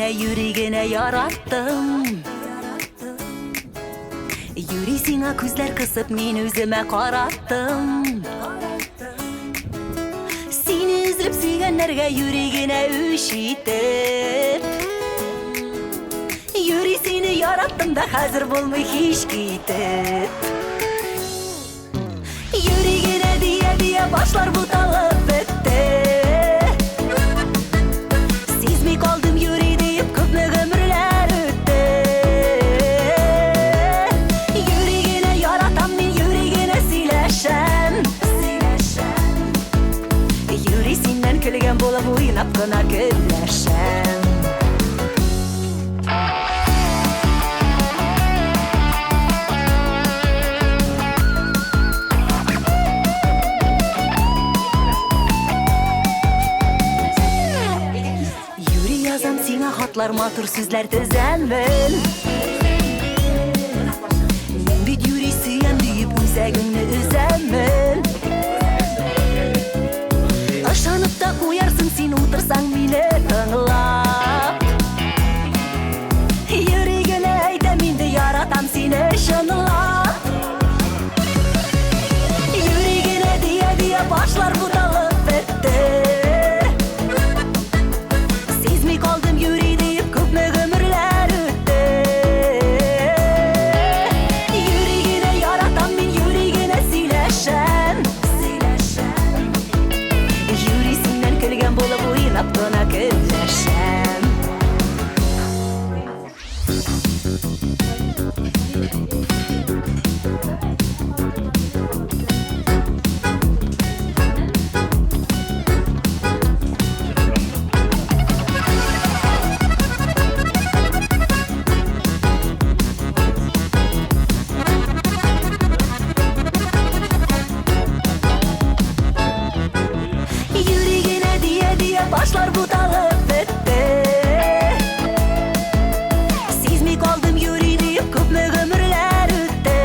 Yüreğine yarattım. Yüreğine gözler kısıp men özüme karattım. Seni üzülüp suyganlarga yüreğine üşitip, yüreğini yarattım da hazır bulmay hiç gitip. Yüreğine diye başlar bu talep etti. Sezmey kaldım yüreği deyip köpme ömürler öttü. Yüreğine yaratam men yüreğine sileşem. Yüreğinden külgen bola oynap kına gülleşem. Hatlar matur sözler tüzenmen. Men bit yüreği süyen deyip üzegini üzenmen. Aşanıp da koyarsın sen otursan meni tınlap. Yüreğine ayta men de yaratam seni şınlap. Yüreğine diye başlar bu talep etti. Sezmey kaldım yüreği deyip köpme ömürler öttü. Yüreğine yaratam men yüreğine sileşem. Yüreğinden külgen bolup oynap kına gülleşem. Başlar bu talep etti. Sezmey kaldım yüreği deyip köpme ömürler öttü.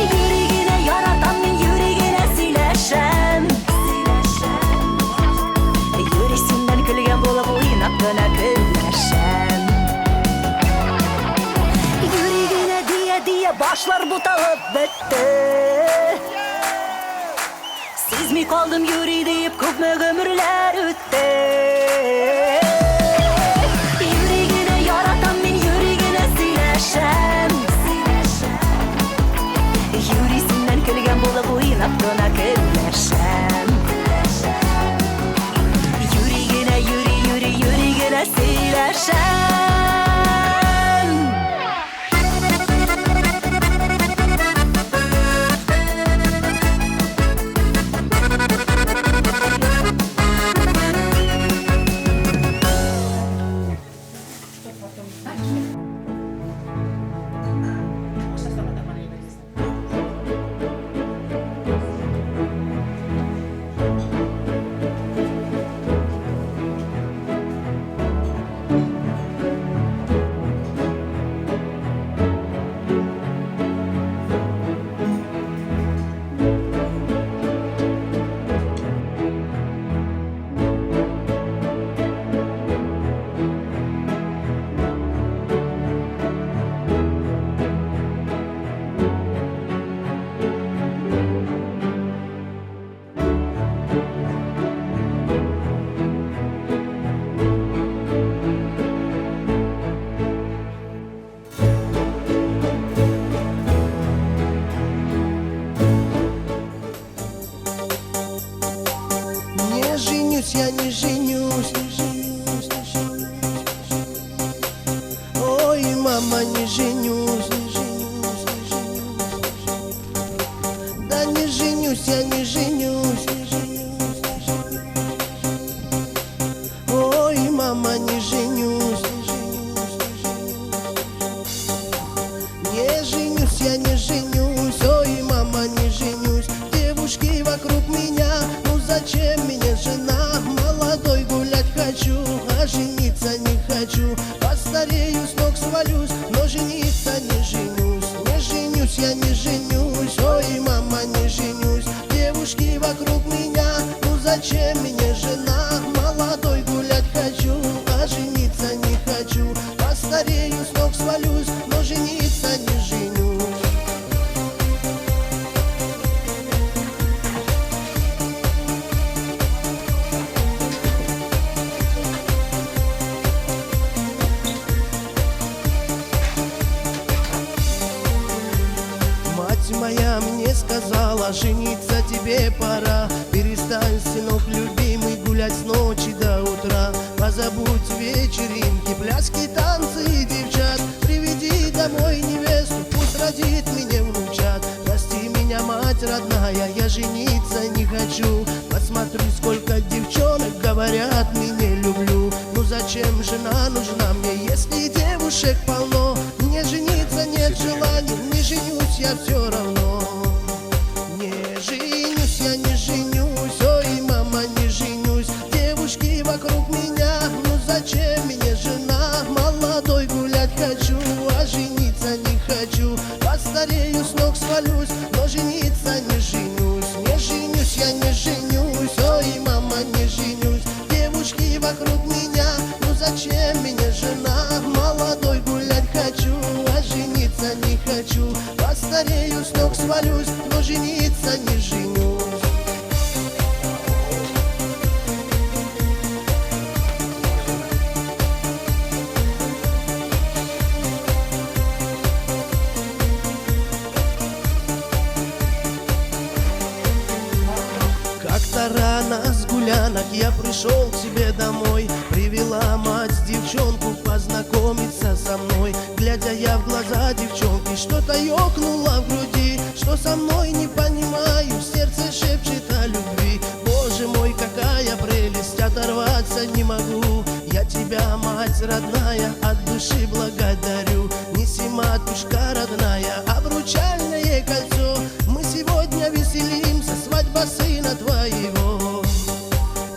Yüreğine yaratam men yüreğine sileşem. Yüreğinden külgen bolup oynap kına gülleşem. Yüreğine diye başlar bu talep etti. Sezmey kaldım yüreği deyip köpme ömürler öttü. Yüreğine yaratam men yüreğine sileşem. Yüreğinden külgen bolup oynap kına gülleşem. Yüreğine sileşem. Я не женюсь. Ой, мама, не женюсь. Да не женюсь, я не женюсь. Ой, мама, не женюсь. девушки вокруг меня. Ну зачем мне жена? Молодой гулять хочу, а жениться не хочу. Постарею, с ног свалюсь, но жениться не женюсь. Мать моя мне сказала, жениться тебе пора. Перестань, сынок любимый, гулять с ночи до утра. Позабудь вечеринки, пляски, танцы и девчат. Приведи домой невесту, пусть родит мне внучат. Прости меня, мать родная, я жениться не хочу. Посмотри, сколько девчонок говорят, меня люблю. Ну зачем жена нужна мне, если девушек полно? Мне жениться нет желания, не женюсь я все равно. Не женюсь, я не женюсь, ой, мама, не женюсь. Девушки вокруг меня, ну зачем мне жена? Молодой гулять хочу, а жениться не хочу. Постарею, с ног свалюсь, но жениться не женюсь. Не женюсь, я не женюсь, ой, мама, не женюсь. Девушки вокруг меня, ну зачем мне жена? Молодой гулять хочу, а жениться не хочу. Постарею, с ног свалюсь, но жениться не женюсь. Как-то рано с гулянок я пришел к себе домой. Привела мать девчонку познакомиться со мной. Глядя я в глаза девчонки, что-то ёкнуло в груди. Что со мной не понимаю, в сердце шепчет о любви. Боже мой, какая прелесть, оторваться не могу. Я тебя, мать родная, от души благодарю. Неси, матушка родная, обручальное кольцо. Мы сегодня веселимся, свадьба сына твоего.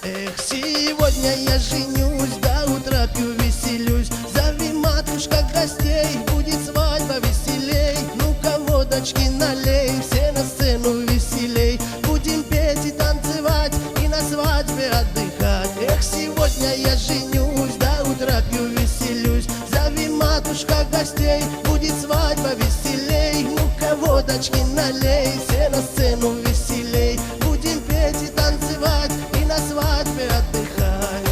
Эх, сегодня я женюсь, до утра пью, веселюсь. Зови, матушка, гостей, будет свадьба веселей. Ну-ка, водочки налей, все на сцену веселей. Будем петь и танцевать, и на свадьбе отдыхать. Эх, сегодня я женюсь, до утра пью, веселюсь. Зови, матушка, гостей, будет свадьба веселей. Ну-ка, водочки налей, все на сцену веселей. Будем петь и танцевать, и на свадьбе отдыхать.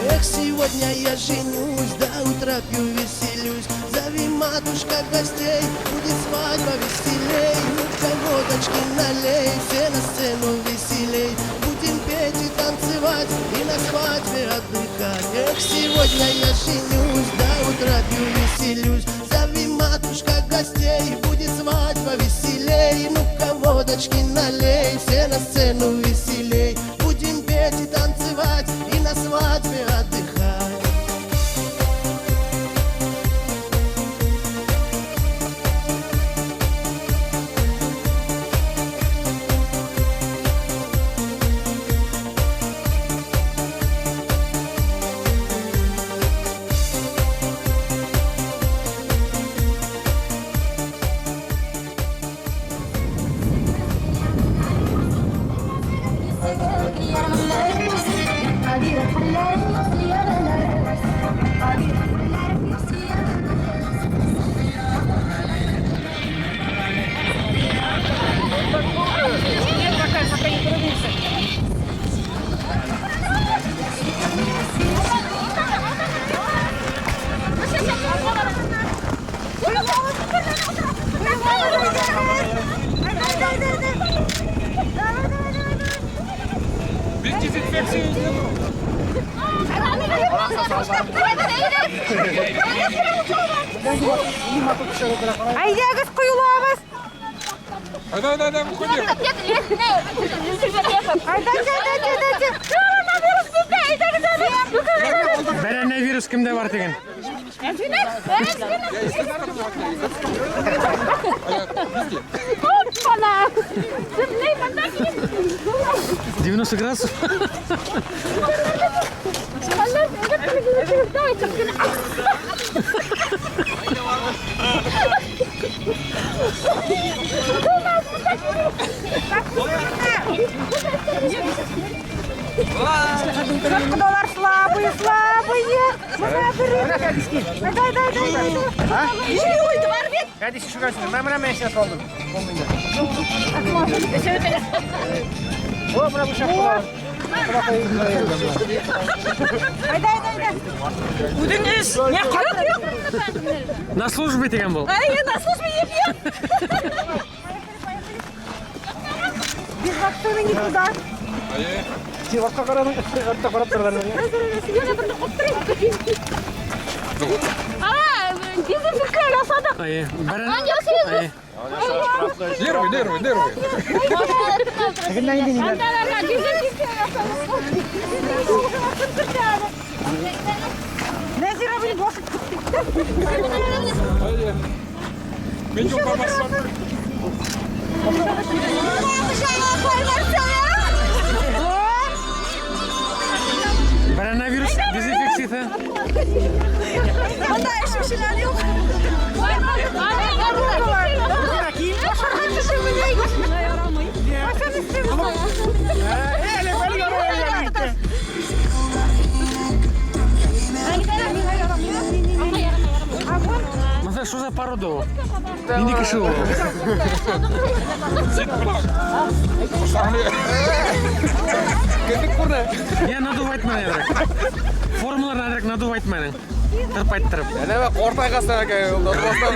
Эх, сегодня я женюсь, до утра пью, веселюсь. Зови, матушка, гостей, будет свадьба веселей. Ну-ка, водочки налей, все на сцену веселей. Будем петь и танцевать, и на свадьбе отдыхать. Эх, сегодня я женюсь, до утра пью, веселюсь. Зови, матушка, гостей, будет свадьба веселей. Ну-ка, водочки налей, все на сцену веселей. Будем петь и танцевать, и на свадьбе отдыхать. Biz dezenfeksiya Айдагыз куюлабыз. Айда, выходим. Бәрәне вирус кемдә бар деген? Оппана! 90 градусов? Доллар слабые. Дай. Hadi şu kaçın. Ben buna meşe oldum. O buna bu şapka. Дай. Удыңыз. Не yok. На службе деген бол. На службе ем. Без вакцины никуда. Ае. Сивакка карадың. Атта карап тұрған. Дезинфекция жасадық. Ае. Ае. Нервы. Анталарға дезинфекция жасадық. Нәзира біліп босып Ае. Мен жоқ бабасы. Коронавирус дезинфекциясы. Онда ішімшілер жоқ. Mesela şu za parodu o. İndi kişi o. Кеттік құрды. Ya надувать мене direkt. Формулар direkt надувать мене. Тырпайттырып. Әне қортай қастан әке, ұлда қостан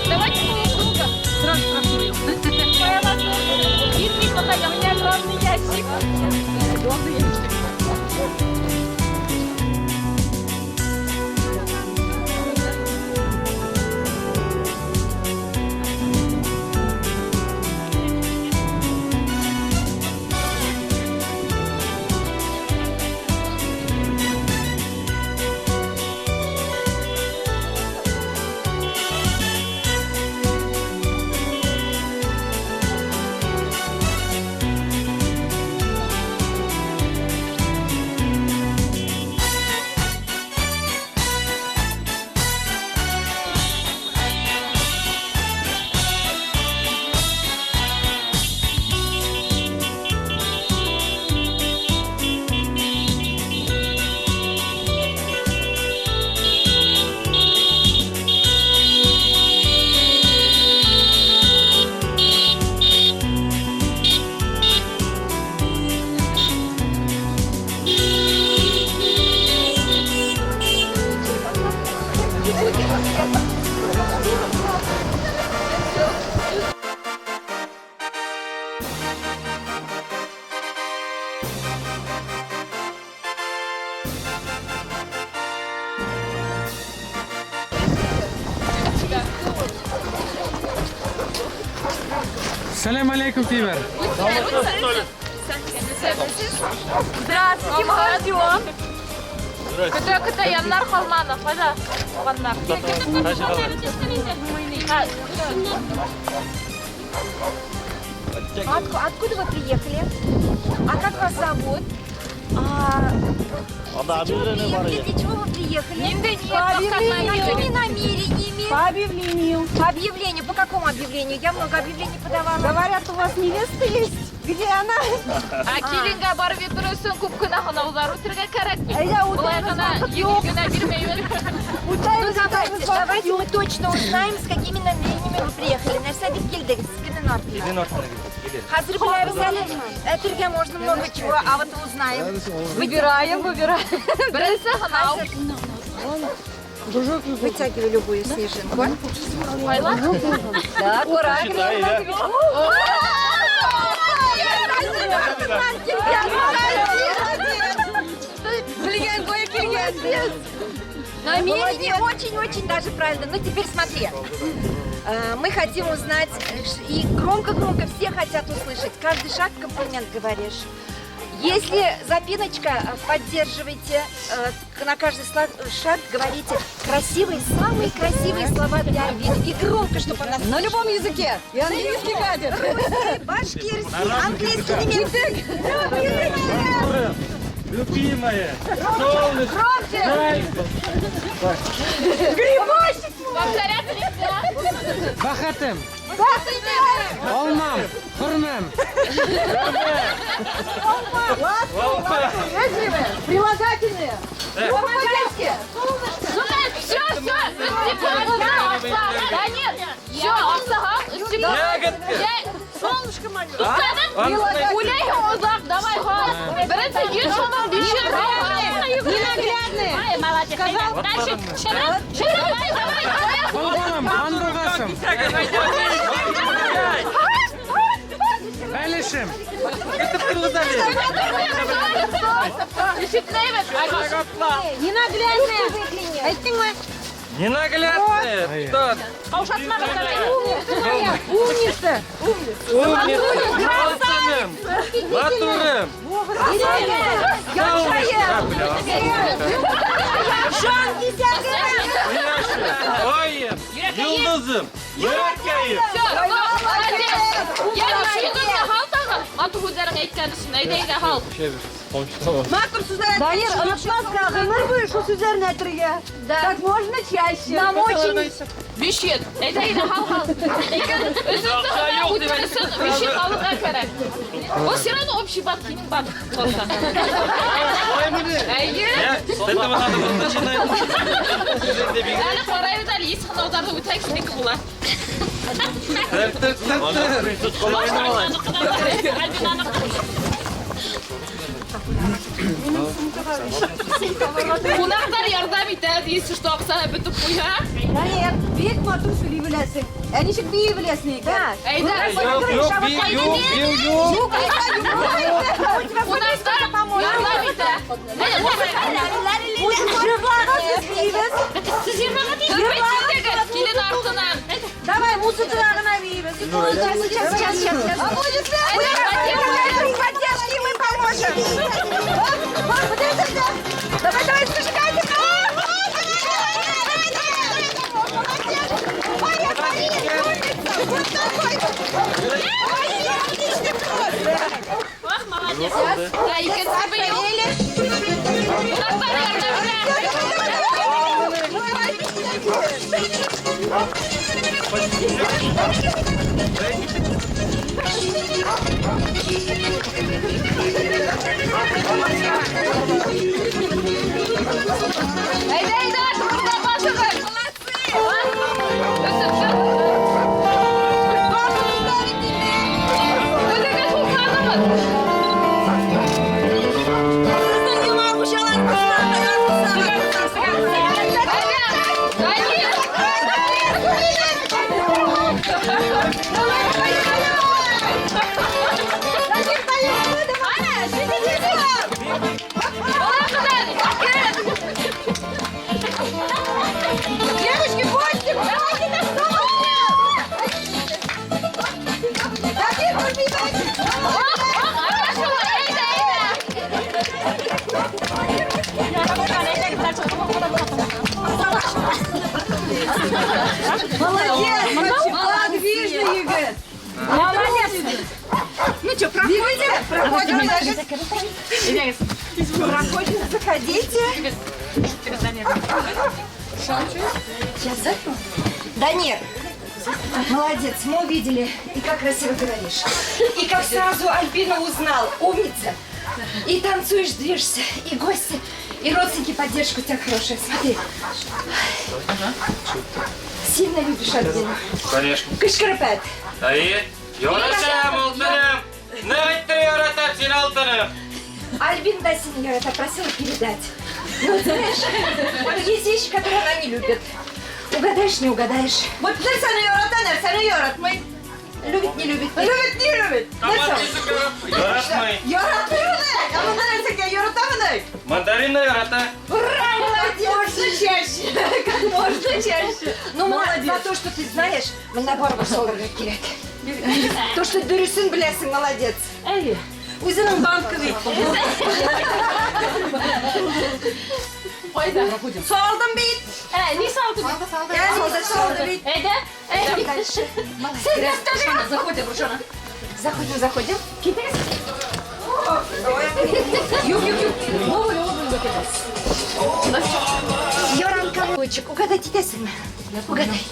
Давайте полукруга. Сразу прокурим. Моя возможность. Видите, какая у меня огромный ящик. Огромный ящик. Selam aleyküm Tiber. Здравствуйте, Магадион. Күтә яннар калманы. Кайда? Туганнар. Откуда вы приехали? А как вас зовут? Для чего вы приехали? Какими намерениями? По объявлению. По объявлению. По какому объявлению? Я много объявлений подавала. Говорят, у вас невеста есть. Где она? Килинга барып йөрүсүн күп кенә гынау үтергә кирәк. Я Улай гына егет генә бирмәйбез. Давайте мы точно узнаем, с какими намерениями вы приехали. Нәрсәдә килдегез? Кемнән артлы? Хәзер беләбез әле. Әтергә можно много чего, а вот узнаем. Выбираем. Беренче гынау. Вытягивай любую снежинку. Айла. Да, аккуратно. Блин, кое-кое. Намерение очень-очень даже правильно. Ну теперь смотри. Мы хотим узнать, и громко-громко все хотят услышать. Каждый шаг комплимент говоришь. Если запиночка, поддерживайте, на каждый шаг говорите красивые, самые красивые слова для Альбины. И громко, чтобы она... На любом языке. И английский катит. Башкирский, английский, немецкий. Любимая, солнышко, Громче! Грибочек! Повторяться нельзя. бахатым, olmam, hurmam. Прилагательные. По-мальчики! Все. Да нет. Все, Аксагал. Солнышко мое. Гуляй, Озак, давай, гол. Берется девчонка, Ненаглядные. Сказал. Дальше. Давай. Olmam, andırgasım. Belişim. Ненаглядные. Айттың ма? Ненаглядные. Что? Умница. Алтыным. Батурым. Oyum. Yıldızım. Yürekkayım. Данир, unutmazsa ömür boyu şu sözlerini hatırlıyor. Как можно чаще. Нам очень... Бешет. Хал. Бешет алуға керек. Ол все равно общий банк, кимин банк болса. С этого надо вот начинать. Әлі қарайды әлі есігін аударды өтәк сінекі болады. Қонақтар ярдам етеді, если что, ақсаны бітіп қойға. Данир, бек матуш білесің. Әнешік бейі білесің. Да. Әйді. Қонақтар ярдам етеді. Жырларға сіз бейбіз. Сіз жырларға дейсіз. Келін артынан. Давай музыкаларына бейбіз. Сейчас. А будет поддержки, мы поможем. Давай, зажигайте. Ах, молодец. Да, икенсі бейіл. Қонақтар ярдам Әйді, тұрда басығыр. Өтігі тұлқанымыз. Девушки, гости, давайте на стол! Давид, убегайте! Молодец, подвижный Игорь! Молодец! Ну что, проходим? Проходим, заходите. Сейчас. Данир, молодец, мы увидели. И как красиво говоришь. И как сразу Альбина узнал. Умница. И танцуешь, движешься. И гости, и родственники поддержку у тебя хорошая. Смотри. Сильно любишь Альбину. Конечно. Кышкырпет. Dayı, yoracağım altınım. Ne bitti yoratap sin altınım? Альбин да сеньора просила передать. Ну, знаешь, есть вещи, которые она не любит. Угадаешь, не угадаешь. Вот ты сеньора, Танер, сеньора, мы... Любит, не любит. Любит, не любит. Tamam, yüzü kırıp. Яратмай. Яратмай. А мандарин сәке яратамын. Мандаринны ярата. Можно чаще. Как можно чаще. Ну, молодец. За то, что ты знаешь, мына барбы солырға керек. То, что дұрысын білесің, молодец. Өзінің банковый. Қойда. Салдым бейт. Не салды? Салды бейт. Заходим, Рушана. Заходим. Юг. Yoran кавычек. Угадай, тетесің. Угадай.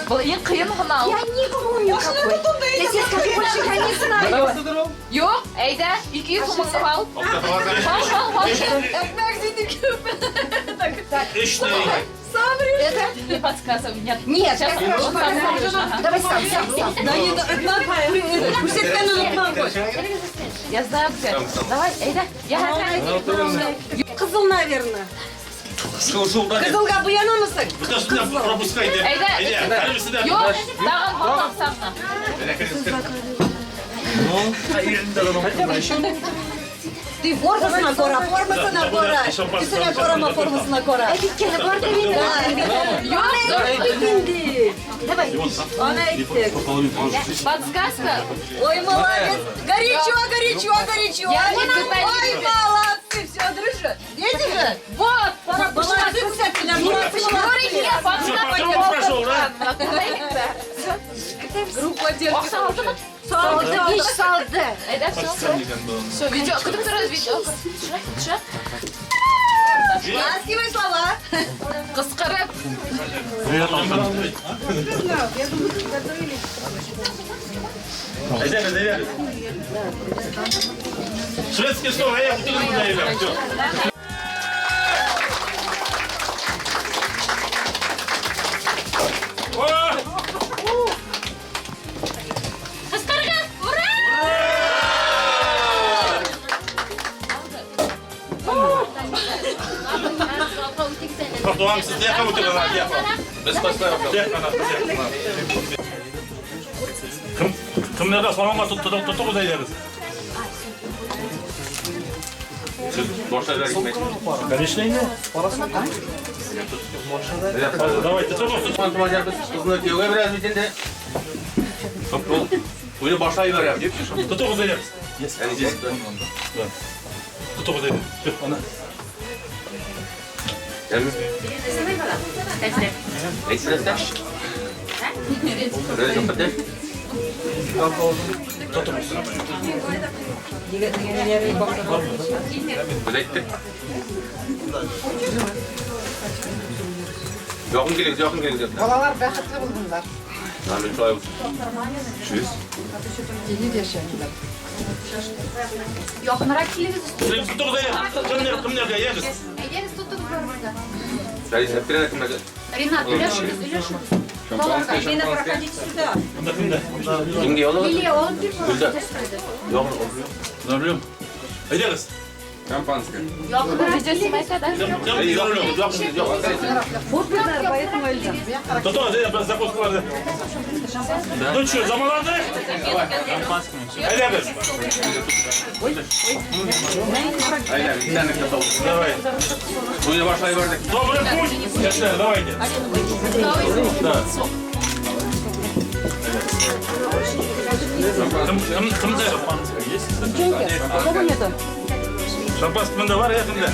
Бұл ең қиын ғына. Я не помню какой. Я сейчас как больше я не знаю. Жоқ, әйда, 200 сумыңды ал. Ал. Экмек зейдім көп. Это не подсказывай. Нет. Нет, Сейчас я он сам скажешь. Ага. Давай сам. Я знаю, где. Давай, әйда. Қызыл, наверное. Қызылға бұянамысың? Әйда. Жоқ, дағын болам сағына. Ты формасына кора. Түсіне корама формасына кора. Әбеккені бар да бейді. Давай. Ана еттік. Подсказка. Ой, молодец. Горячо. Я не пытаюсь. Ой, молодцы. Все, дружи. Видите же? Вот. Молодцы, кстати, молодцы. Группа девушек. Салды ма? Салды, беш салды. Әйда, все, видео. Күтіп тұрады видео. Ша. Ласковые слова. Қысқырып. Шведские слова, я буду наверное. Все. Қысқырғы. Ура! Пардон, сіз яқа өтіріна, яқа. Біз қостарып. Кімдерді соңыңға тұтық ұзайдыңыз? Сіз боршайдар кетмейді. Конечно, не. Давайте, тұтық. Қызыны кеуге біраз бетінде. Бұл өзі башлай берем деп. Тұтық ұзайдыңыз. Әне здесь. Тұтық ұзайдыңыз. Жақын келіңіз. Балалар бақытты болғандар. Amin şöyle olsun. Tschüss. Жақынырақ келіңіз. Тұтық ұзайдыңыз. Кімдерге еңіз? Әйдеңіз тұттыңыз бар burada. Дәрі сәптеріне кімдерге? Ренат, үйлешіңіз. Именно проходите сюда. Kimге olur? Лилия, олым бір Гүлда. Yok. Ne bileyim. Әйдеңіз. Шампанское. Жақынырақ видеосымайса да. Тұтық ұзайдыңыз. Закускаларды. Ну что, замаланды? Әйдеңіз. Aynen, bir tane katalım. Давай. Bunu başlayıverdik. Добрый путь. Яшler, давайте. Да. Кімде? Шампанское var ya kimde?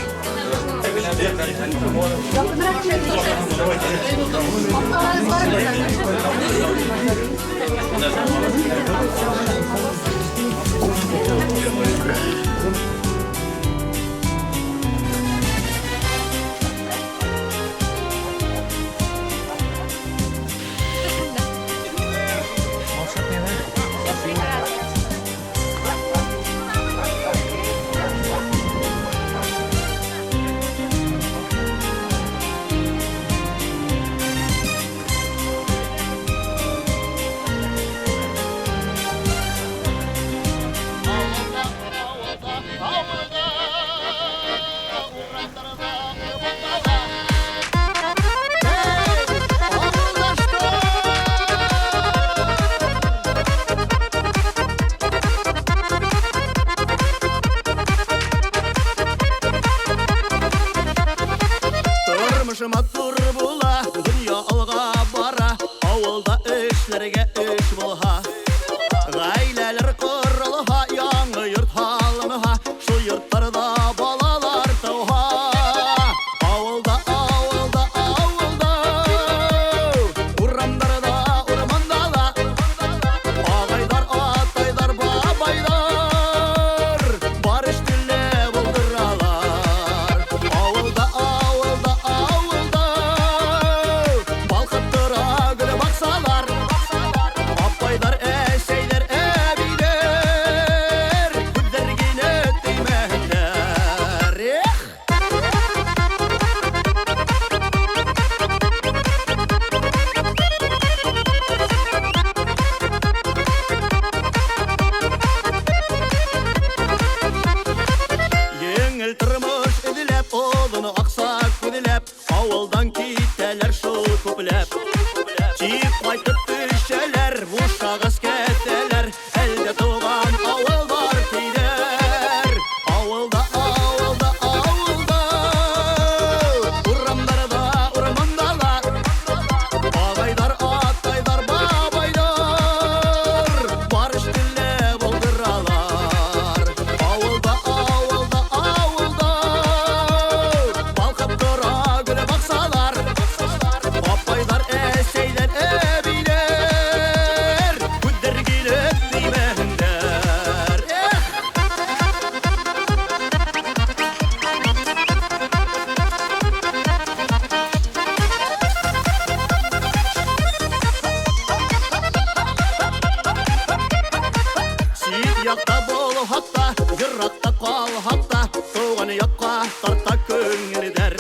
Yakta bol hatta, yırrakta kal hatta, tuğanı yakka tarta köngeli der.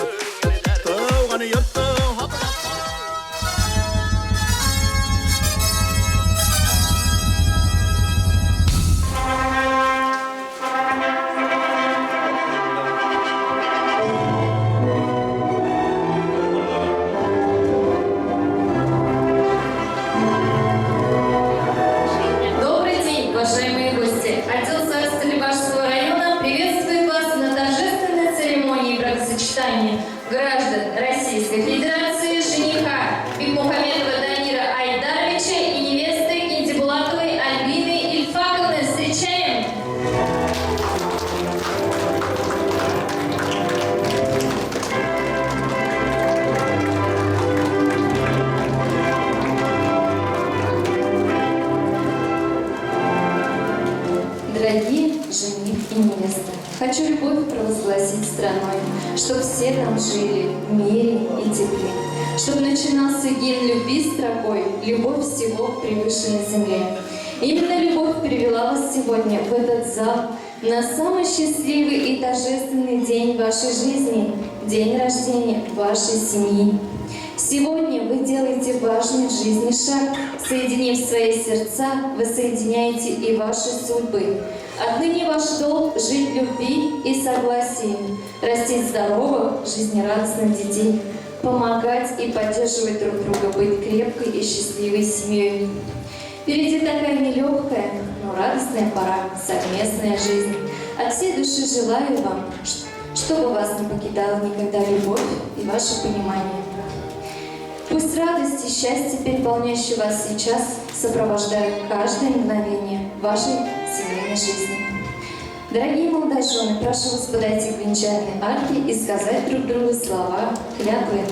Tuğanı yırttı hatta. Добрый день, уважаемые гости! Отдел ЗАГС Столибашского района приветствует вас на торжественной церемонии бракосочетания граждан Российской Федерации, жениха Бикмухаметова Данира Айдаровича и невесты Кинтибулатовой Альбины Ильфаковны. Встречаем! Дорогие жених и невеста, хочу любовь провозгласить страной, чтоб все там жили в мире и тепле, чтоб начинался гимн любви строкой, любовь всего превыше на земле. Именно любовь привела вас сегодня в этот зал на самый счастливый и торжественный день вашей жизни, день рождения вашей семьи. Сегодня вы делаете важный в жизни шаг. Соединив свои сердца, вы соединяете и ваши судьбы. Отныне ваш долг — жить в любви и согласии, растить здоровых, жизнерадостных детей, помогать и поддерживать друг друга, быть крепкой и счастливой семьей. Впереди такая нелегкая, но радостная пора, совместная жизнь. От всей души желаю вам, чтобы вас не покидала никогда любовь и ваше понимание. Пусть радость и счастье, переполняющие вас сейчас, сопровождают каждое мгновение вашей семейной жизни. Дорогие молодожены, прошу вас подойти к венчальной арке и сказать друг другу слова клятвы.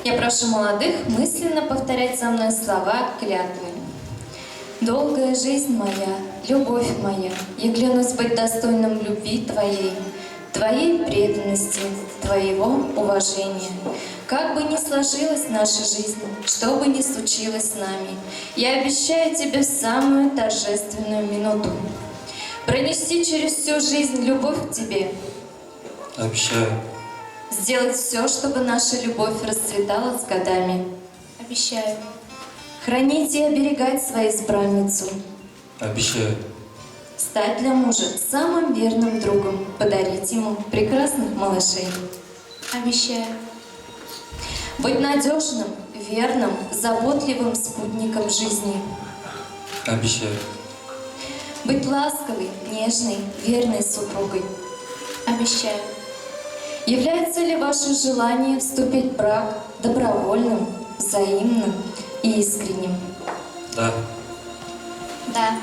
Я прошу молодых мысленно повторять за мной слова клятвы. Долгая жизнь моя, любовь моя, я клянусь быть достойным любви Твоей, Твоей преданности, Твоего уважения. Как бы ни сложилась наша жизнь, что бы ни случилось с нами, я обещаю Тебе в самую торжественную минуту пронести через всю жизнь любовь к Тебе. Обещаю. Сделать все, чтобы наша любовь расцветала с годами. Обещаю. Хранить и оберегать свою избранницу. Обещаю. Стать для мужа самым верным другом. Подарить ему прекрасных малышей. Обещаю. Быть надежным, верным, заботливым спутником жизни. Обещаю. Быть ласковой, нежной, верной супругой. Обещаю. Является ли ваше желание вступить в брак добровольным, взаимным и искренним? Да. Да.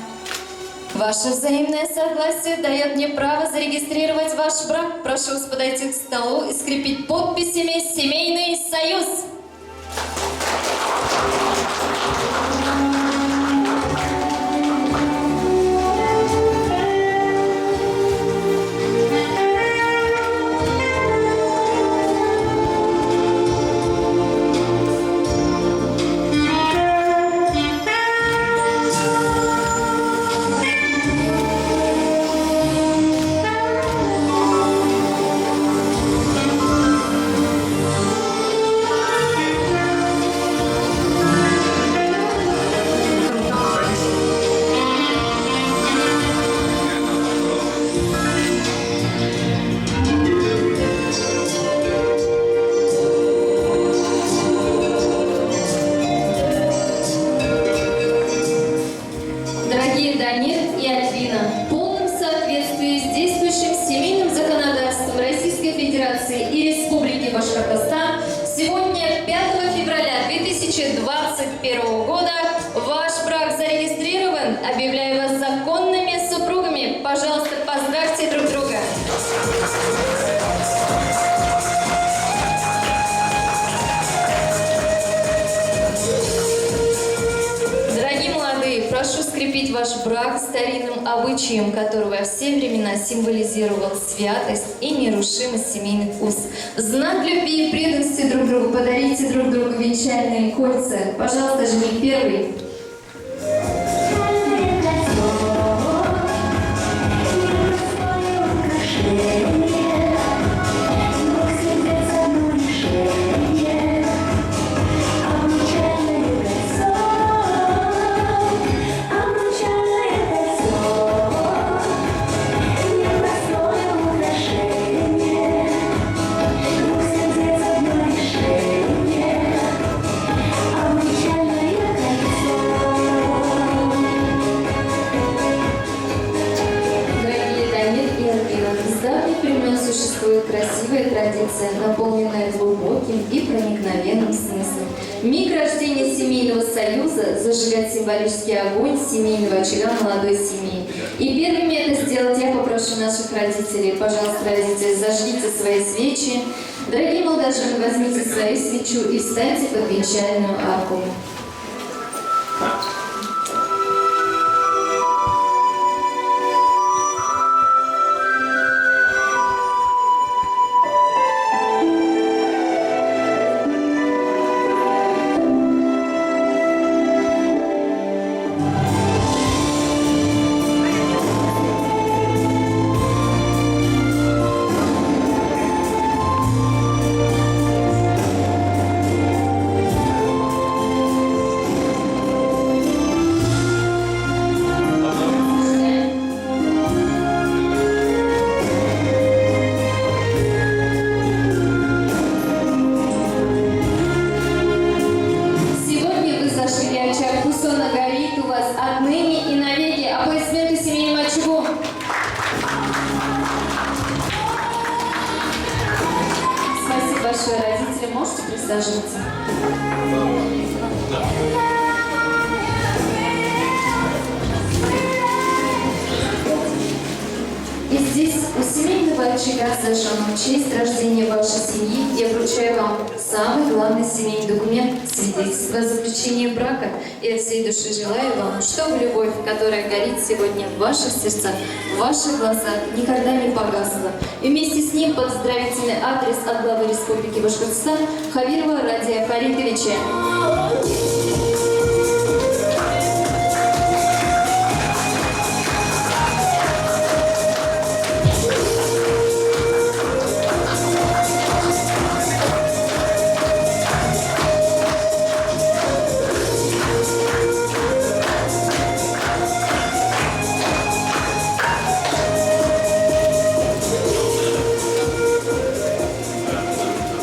Ваше взаимное согласие дает мне право зарегистрировать ваш брак. Прошу вас подойти к столу и скрепить подписями «Семейный союз». брак старинным обычаем, который во все времена символизировал святость и нерушимость семейных уз. В знак любви и преданности друг другу подарите друг другу венчальные кольца. Пожалуйста, жених первый. Красивая традиция, наполненная глубоким и проникновенным смыслом. Миг рождения семейного союза зажигать символический огонь семейного очага молодой семьи. И первыми это сделать я попрошу наших родителей. Пожалуйста, родители, зажгите свои свечи. Дорогие молодожены, возьмите свою свечу и встаньте под венчальную арку. Родители, можете присаживаться? И здесь, у семейного очага, зажженного в честь рождения вашей семьи, я вручаю вам самый главный семейный документ – свидетельство о заключении брака. И от всей души желаю вам, чтобы любовь, которая горит сегодня в ваших сердцах, в ваших глазах, никогда не погасла. И вместе с ним поздравительный адрес от главы Республики Башкортостан Хавирова Радия Фаритовича.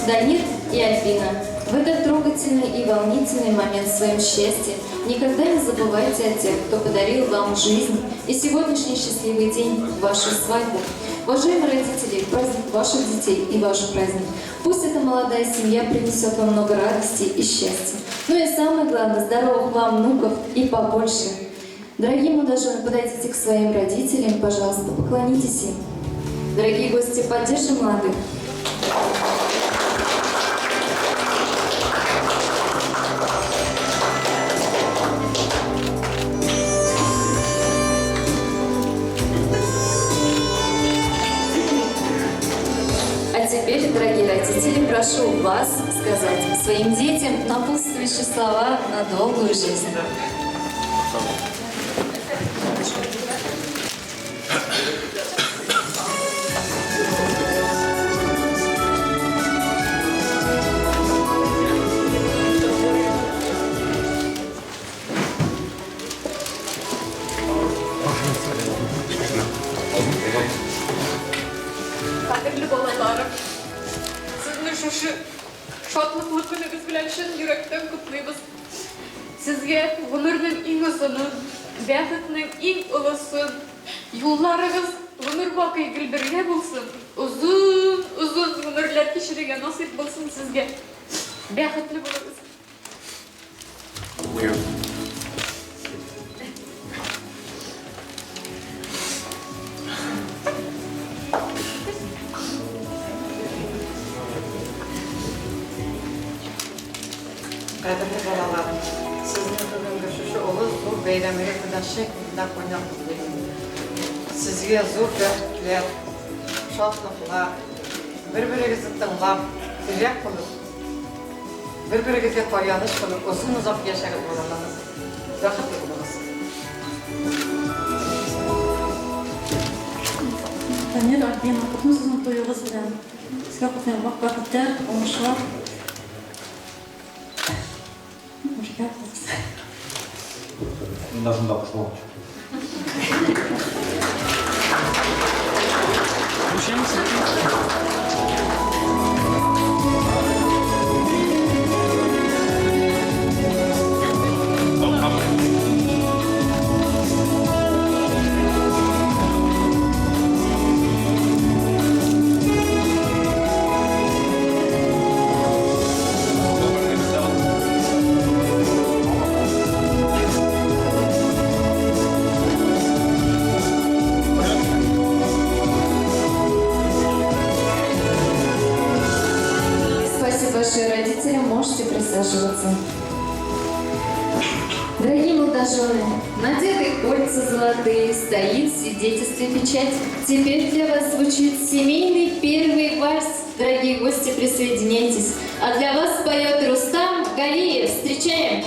Данир и Альбина, в этот трогательный и волнительный момент в своем счастье никогда не забывайте о тех, кто подарил вам жизнь и сегодняшний счастливый день, вашу свадьбу. Уважаемые родители, праздник ваших детей и ваш праздник. Пусть эта молодая семья принесет вам много радости и счастья. Ну и самое главное, здоровых вам внуков и побольше. Дорогие молодожены, подойдите к своим родителям, пожалуйста, поклонитесь им. Дорогие гости, поддержим молодых. А теперь, дорогие родители, прошу вас сказать своим детям напутствующие слова на долгую жизнь. Қадірлі балаларым, сіздің шушы шатлықлы күніңіз білән шын жүректен құттықтаймыз. Сізге ғұмырның ең ұзынын, бақытның ең ұлысын, юлларыңыз ғұмыр бақи гүлбірге болсын, ұзын ғұмырлар кешіруге насип болсын сізге. Бақытлы болыңыз. Қадірлі балаларым, сіздің бүгінгі шушы ұлы зор бәйрәмге құдашек да понятно. Сізге зор бәхітлер, шатлықлар, бір-біріңізді тыңлап, тірек болып, бір-біріңізге таяныш болып, ұзын-ұзақ яшәгіз болыңыз, бәхітлі болыңыз. Танир, Альбина, құтын сіздің тойығыз білән. Сізге құтын бақыттар, оңышылар. Hoş Ваши родители, можете присаживаться. Дорогие молодожены, надеты кольца золотые, стоит в свидетельстве печать. Теперь для вас звучит семейный первый вальс. Дорогие гости, присоединяйтесь. А для вас поет Рустам Галиев. Встречаем!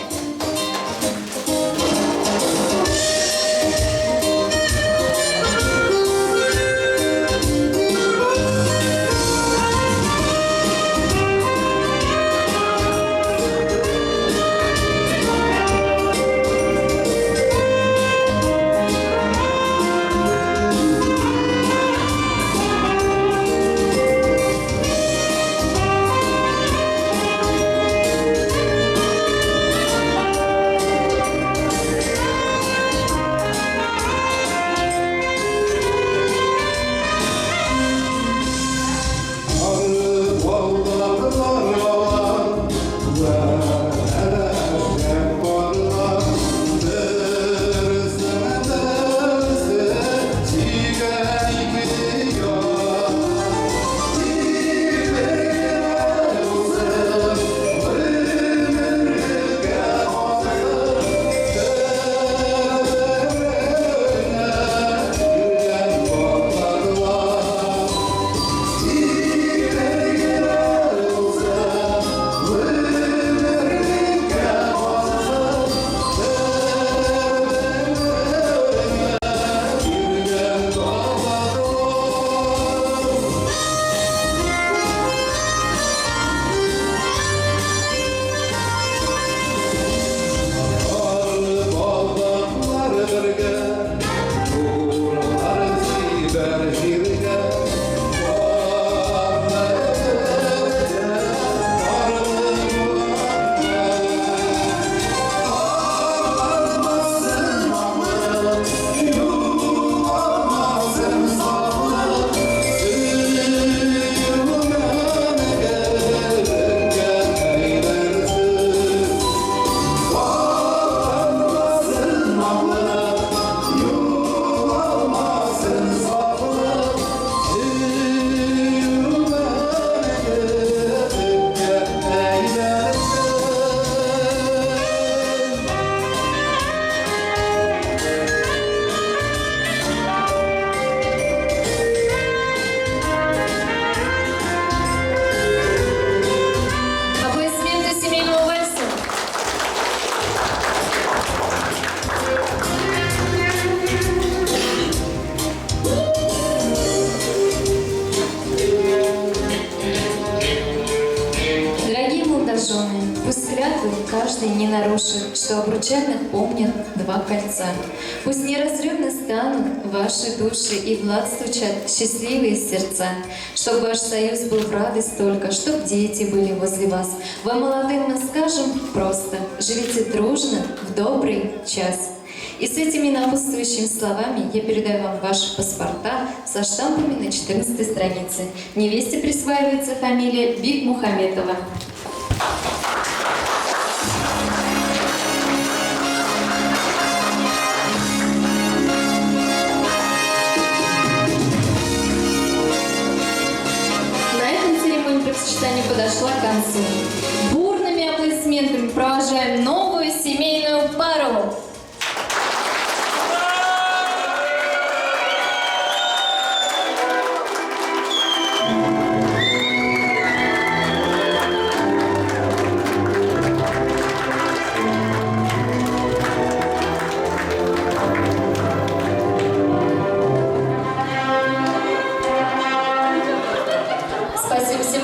Пусть клятвы каждый не нарушит, что обручальных помнят два кольца. Пусть неразрывно станут ваши души и властвуют счастливые сердца, чтоб ваш союз был в радость только, чтоб дети были возле вас. Вам, молодым, мы скажем просто: живите дружно в добрый час. И с этими напутствующими словами я передаю вам ваши паспорта со штампами на 14 странице. Невесте присваивается фамилия Бикмухаметова. На этом церемония бракосочетания подошла к концу. Бурными аплодисментами провожаем новую семейную пару.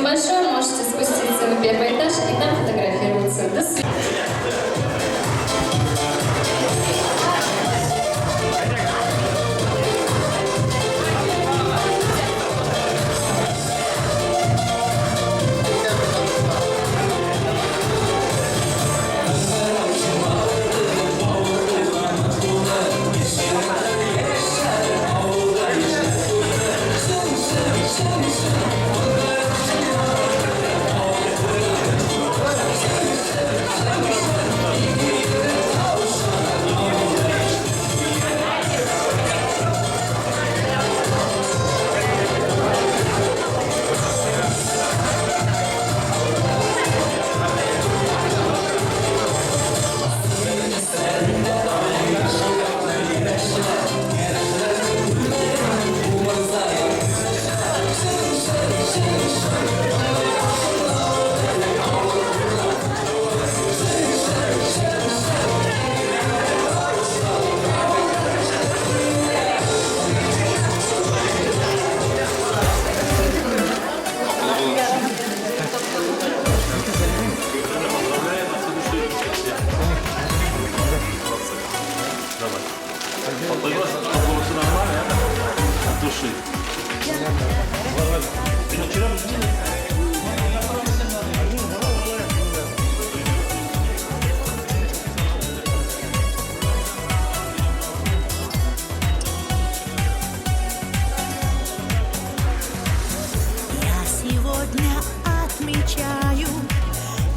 большое, можете спуститься на первый этаж и там фотографироваться. До свидания. Отмечаю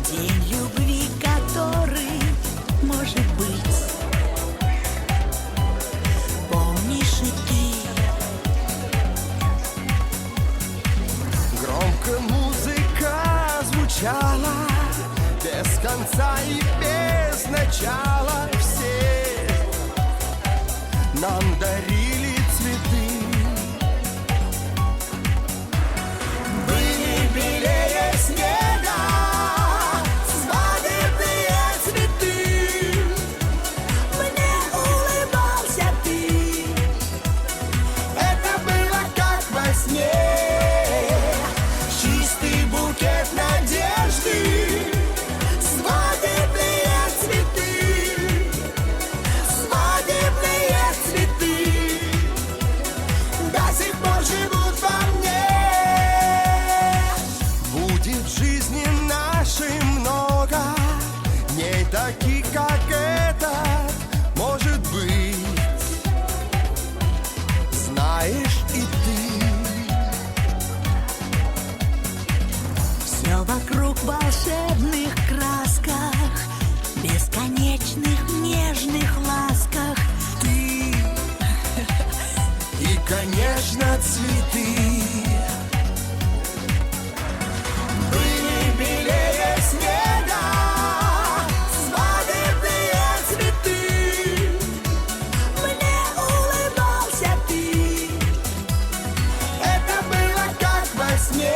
день любви, который, может быть, помнишь и ты. Громко музыка звучала, без конца и без начала. Все нам дарили цветы. Были белее снега свадебные цветы. Мне улыбался ты. Это было как во сне. Чистый букет надежды. Свадебные цветы. Свадебные цветы. До сих пор живут во мне. Будет в жизни нашей много дней таких, как этот, может быть. Знаешь и ты. Все вокруг в волшебных красках, бесконечных нежных ласках. Ты И, конечно, цветы. Были белее снега свадебные цветы. мне улыбался ты. Это было как во сне.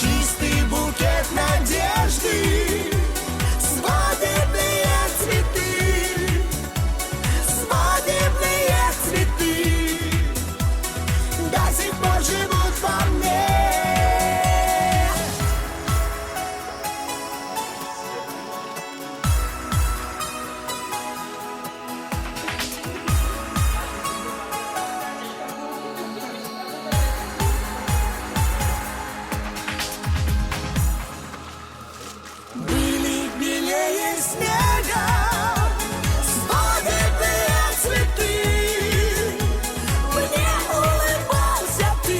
Чистый букет надежды. Свадебные цветы. Свадебные цветы. До сих пор живут во мне. Были белее снега свадебные цветы. Мне улыбался ты.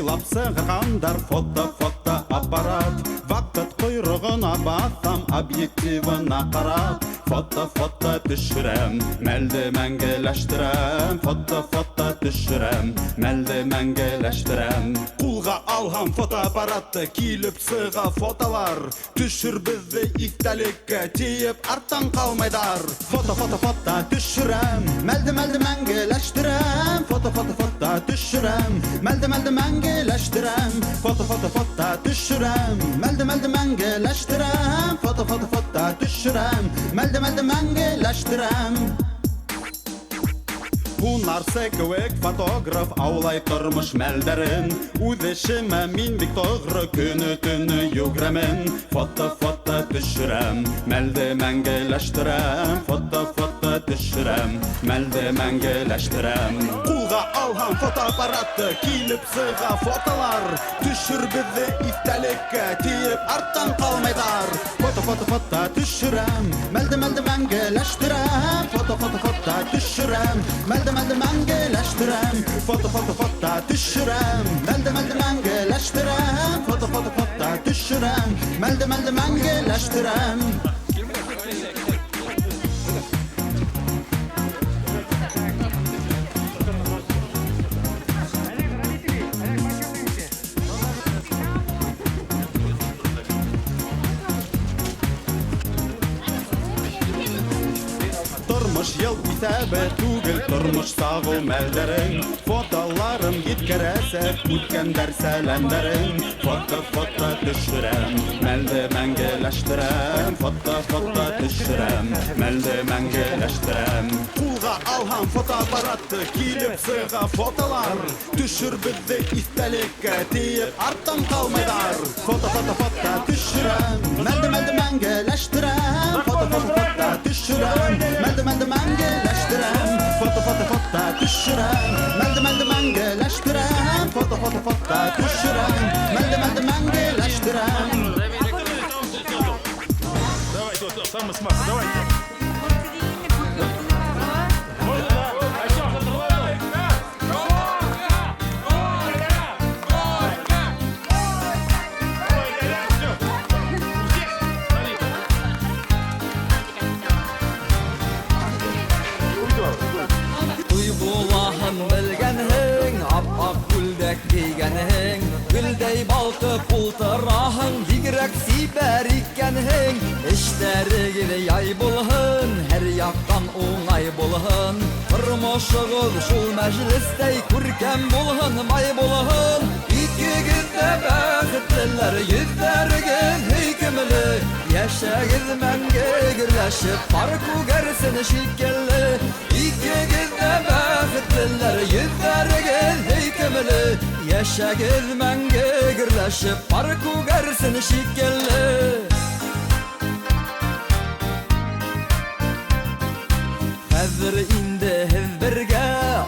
сыйлап сығырғандар фото аппарат. Вақыт құйрығына басам объективына қарап. Фото түшірем, мәлді мәңгеләштірем. Фото түшірем, мәлді мәңгеләштірем. Құлға алған фотоаппаратты киліп сыға фотолар. Түшір бізді иқтәлікке тиіп арттан қалмайдар. Фото түшірем, мәлді мәңгеләштірем. Фото түшірем, мәлді мәңгеләштірем. Фото түшірем, мәлді мәңгеләштірем. Фото түшірем, мәлді мәңгеләштірем. Хунар секвек фотограф аулай тұрмыш мәлдерін. Үдешіме мин бик тоғры күні түні югремен. Фото түшірем, мәлді мәңгеләштірем. Фото түшірем, мәлді мәңгеләштірем. Құлға алған фотоаппаратты киліп сыға фотолар. Түшір бізді иқтәлікке тиіп арттан қалмайдар. Фото түшірем, мәлді мәңгеләштірем. Фото түшірем, мәлді мәңгеләштірем. Фото түшірем, мәлді мәңгеләштірем. Фото түшірем, мәлді мәңгеләштірем. Тұрмыш ел исәбі түгіл тұрмыш сағу мәлдерін. Фотоларым еткерәсәк үткендер сәләмдерін. Фото түшірем, мәлді мәңгеләштірем. Фото түшірем, мәлді мәңгеләштірем. Құлға алған фотоаппаратты киліп сыға фотолар. Түшір бізді иқтәлікке тиіп арттан қалмайдар. Фото түшірем, мәлді мәңгеләштірем. Фото түшірем, мәлді мәңгеләштірем. Фото түшірем, мәлді мәңгеләштірем. Фото түшірем, мәлді мәңгеләштірем. Давайте, вот, самый смак, давайте. Gülday balkıp ultırahın Digrek siber ikkenhing İşleri gibi yay bulhın Her yaktan oğay bulhın Tırmoşuğuz şul meclistey Kurken bulhın may bulhın İki günde bəxtliler Yüzlergin hükümlü Yaşagiz menge gürleşip Parku gersin şikkelli İki günde bəxtliler Yüzlergin hükümlü Yaşagiz menge gürleşip Parku gersin şikkelli Hazır indi hizbirge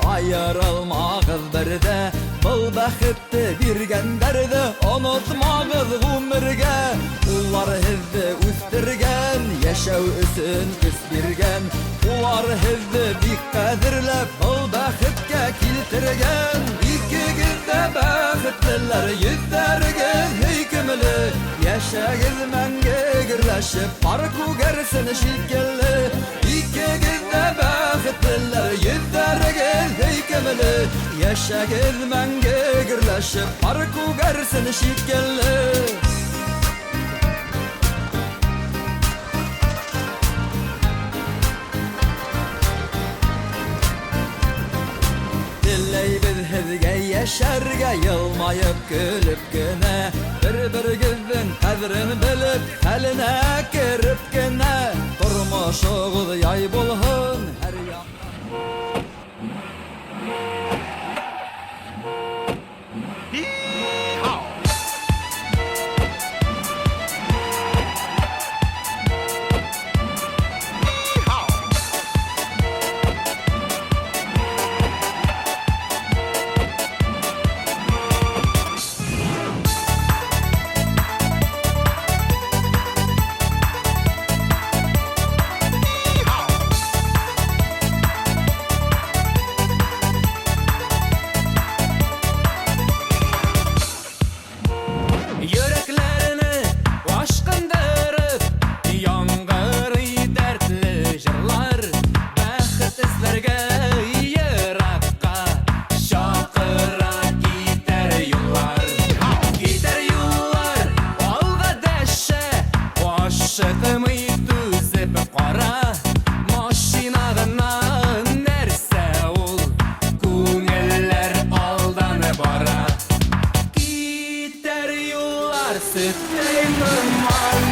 Ayarılmağız birde Bul bəxtli birgenderdi Unutmağız umurge Ular hizdi üstürgen Yaşav üsün üstbirgen Ular hizdi bik qadirlep Bul bəxtke kiltirgen İki günde bəxtliler yüzlergen hükümlü Yaşagiz menge gürleşip Parku gersin şikkelli İki günde bəxtliler yüzlergen hükümlü Yaşagiz menge gürleşip Parku gersin şikkelli Hizge yaşarga yılmayıp gülüp güne Bir güzün kadrin bilip Haline kirip güne Turmuşuğuz yay bulhun her yan Ашығымый түзіп қара Машинағынан нәрсе ол Көңіллер алданы бара Кетер юллар сүттей мұман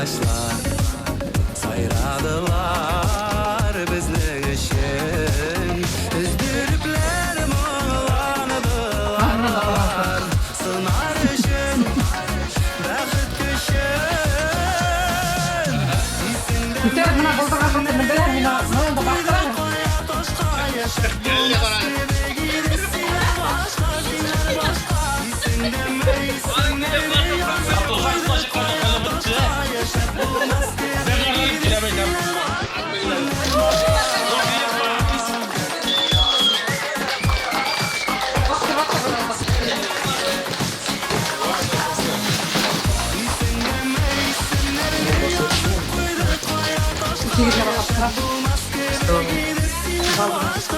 ağaçlar sayradılar bizni için üzdürüpler muğlandılar sınar için bәхет düşün Күтер мына былтырғы мен беләм, мин моңда бактырам.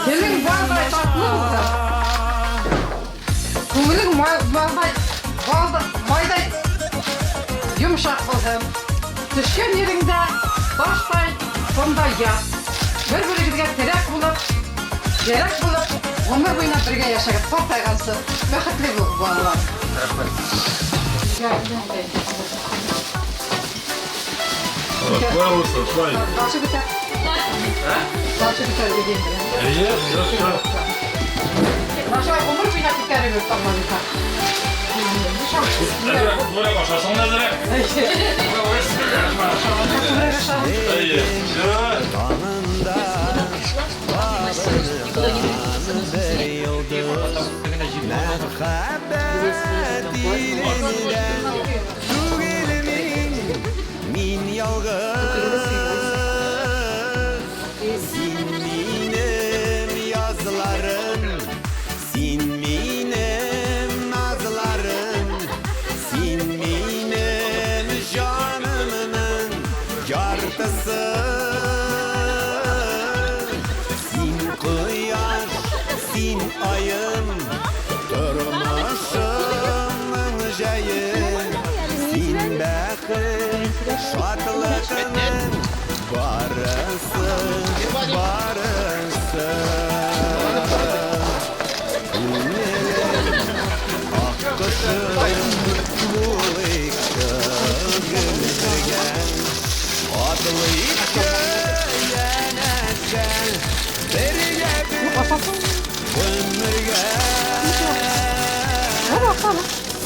Gelin bağday tatlı mısın? Көңілің майдай yumuşak болсын. Düşкен yerіңде таштай сондай ят. Бір-біріңізге керек болып, өмір бойына бірге яшағыз, тартайғансыз. Бақытлы болып балалар. Dalşı biter. Dalşı biter dediğim gibi. Başa umur bina biter gibi tamam biter. Böyle başlasın da direkt. Kanında bir yıldız Merhabet dilinde Su gelimin min yalgız Sin minem yazlarım Sin minem nazlarım Sin minem canımın yartısı Sin kıyaş, sin ayım Durmuşumın jayım Sin bәхет, şatlığının barısı Ünlerim, akkışım Bulayıkça güldürgen Adlayıkça yenecen Berige bir ömürgen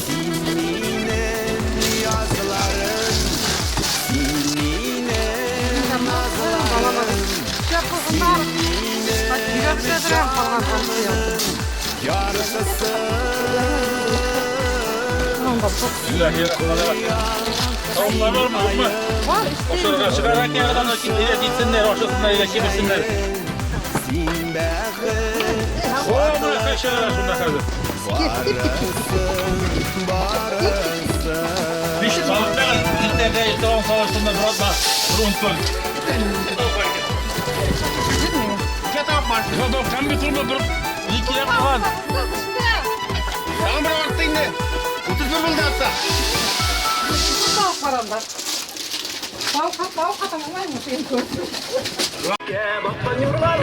Sinminem yazların Sinminem nazların Sinminem canımın yarısı Onlar var mı? Var işte. O sırada çıkarak yerden kim ile gitsinler, ortasında ile kimsinler. O bırak kaçırlar şunda kaldı. Bir şey balıklar internette işte on savaşında biraz daha runtun. Kitap var. Kitap tam bir turda durup ikiye falan. Tamam bırak artık ne? 31 buldu hatta. Sağ paramda. Sağ katamam var mı şeyin kursu? Baktan yurgalar,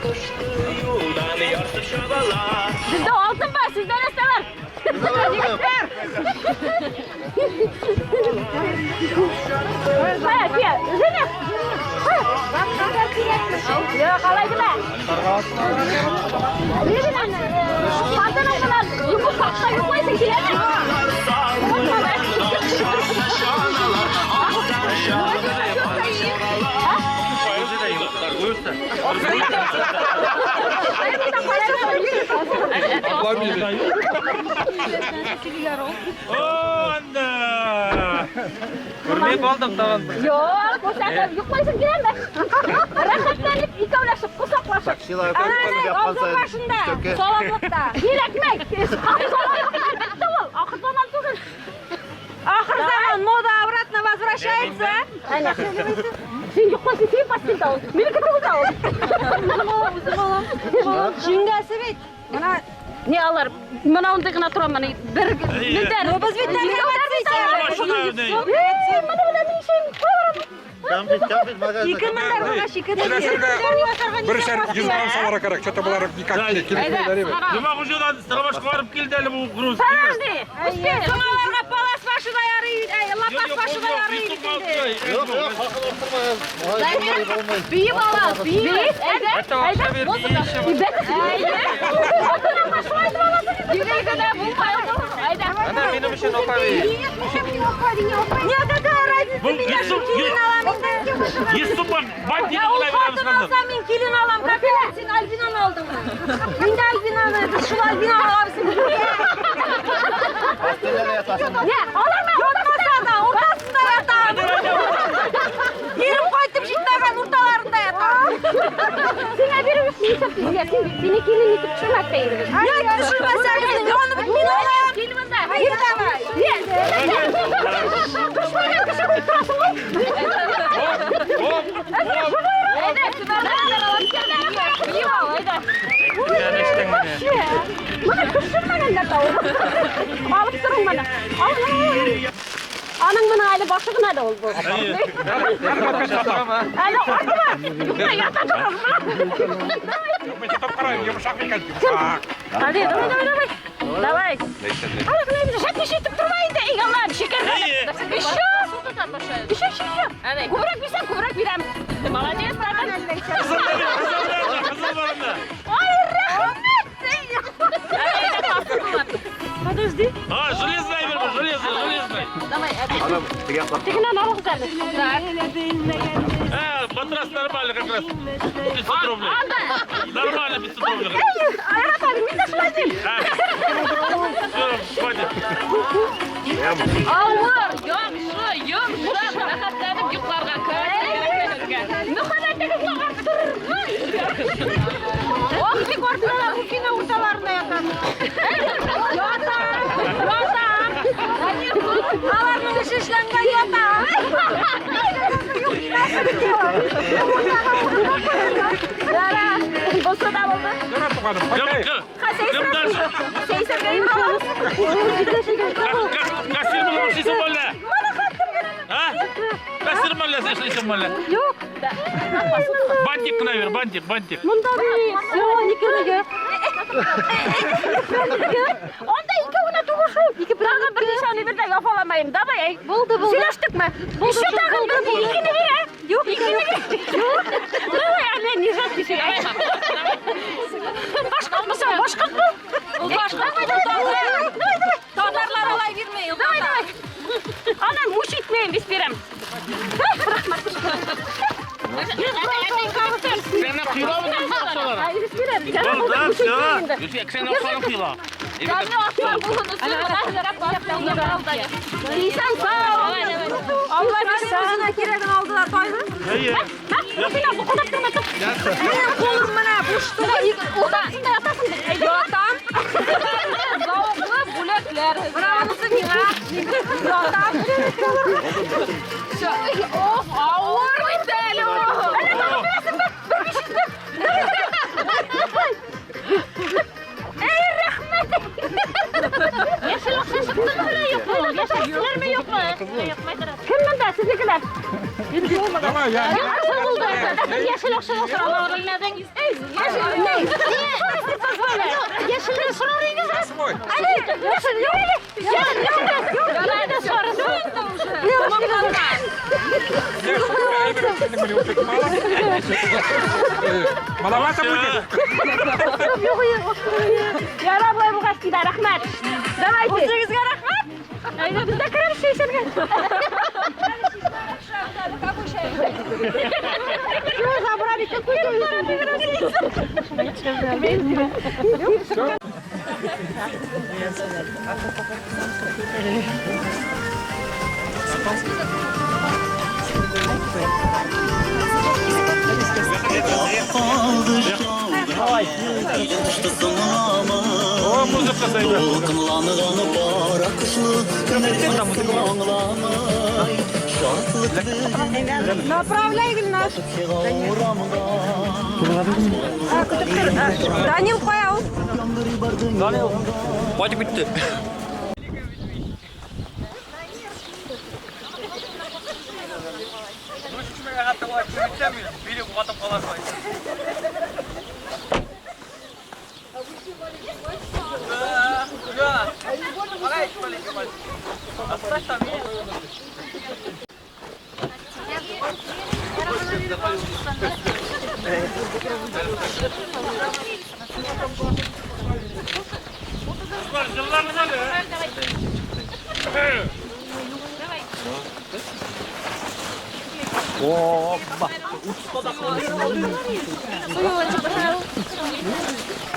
kuşlu yoldan yarsı şabalar Sizde altın var, sizde ne var? Yigitler! Hayır, üzerine! Ya kalaydı be! Bilin anne, fazla kadar yumuk pakta yummaysa kilene! Anne! Hürmet olduk tamam. Yok, bu sefer yukmaysın giren be. Rahatlanıp ikavlaşıp kusaklaşıp. Ağzın başında, soğukta, bir ekmek. Soğukta bitti ol, ahır zaman tutun. Ahır zaman moda обратно возвращается. Aynen. Sen yukmasın, sen pastilde ol. Beni kıtımıza ol. Bizim oğlum. Şingası bit. Bana ne alır? Bana ondakına turam bana. Ne der? Biz bitler ne var? Bana bana bir şey mi? Yıkınlar bana şıkıdır. Bir şey yüzden sonra karak çatı bular nikah Nima hujurdan Sıravaşqa varıp keldi bu Gruz. Sarandi. Somalarga palas başı da yarıyor. Lapas başı da yarıyor. Yok yok haklı oturmayın. Büyük alan. Büyük. Hatta akşam bir iyi işe bak. Yüreğine bulmayalım. Ana benim için o kadar iyi. Ne kadar Bu Yusuf bak ya o kadın olsam ben kilin alam kapıya. Sen albinan aldın mı? Ben de albinan aldım. Şu albinan abisi. Ne? Olur mu? Ortasında. Ortasında yatağım. Yerim koydum şimdi ben ortalarında yatağım. Sana bir üstünü satayım. Ya seni kilin yıkıp düşürmek değil. Ya düşürmezsen onu bir kilin alayım. Kiliminde. Hayır da var. Niye? Düşmeyen kişi kurtarasın. Mana kışırmaganlar da olur. Alıp durun bana. Anın bana aile başlıkına da oldu. Hadi atma. Yoksa yatacağız mı? Yumuşak bir kalp yumuşak. Hadi davay. Давай. Hadi kılayım. Hep işi tutup durmayın da iyi Allah'ım şekerler. İşe. Kıvrak bilsem kıvrak bilem. Молодец, baba. Kızıl var onda. Ay rahmet. Подожди. Железная верба, железная. Давай. Тихо, на руку садись. Так. Матрас нормально как раз. 500 рублей. Нормально 500 рублей. Айрат abi, biz de şulaydım. Все, хватит. Ağır. Yok. Rahatlanıp yukarıga koyarım. Ne kadar tekrar arttırır. Oh, bir korkular bu kine ortalarında yatar. Yatar. Alarmın şişlenme yatar. Yara, o kadar oldu. Кем дальше? Seyse benim alalım. Кассир был вообще самолет. А? Кассир молят, если самолет. Yok. Бантик, наверное, бантик. Bunda bir nikine. Onda iki ona doğuşu. İki bırakın bir nişanı bir de yapalamayın. Davay. Buldu. Silaştık mı? İşe takıldı. İkini bir. Yok. İkini bir. Yok. Davay anne nişan kişi. Başkalt mısın? Başkalt mı? Başkalt mı? Tatarlar olay girmeyin. Davay. Anam muş itmeyin biz birem. Sen ne kıyıla mı diyorsun akşalara? Hayır biz birem. Dur, sen ne akşalara kıyıla? Canlı atlar bulunuz. İnsan sağ ol. Allah bir sağına kiretin aldılar koydu. Hayır. Rafina bu kadar durmasın. Benim kolum bana puştu. Odasında yatasın. Yatam. Zavuklu bulekler. Bravo mısın ya? Yatam. Of ağır bir deli o. Anne bana bilesin bak. Bir şey bak. Ey rahmet. Yeşil okşaşıklı mı yok mu? Yeşillikler mi yok mu? Kimden de sizinkiler? Tamam ya. Yeşil okşaşıklı Allah'ın neden? Yeşil ne? Yeşil ne sorarınız? Ali, yeşil yok. Yok. Nerede sorarız? Маловато будет. Ya Rabbi bu kaç gider rahmet. Давайте. O'zingizga rahmat. Ayda bizda kirib ishlayishga. Shu zabrali O muzika sayılır. Направляй, Гульнаш. Данил koyalım. Hadi bitti.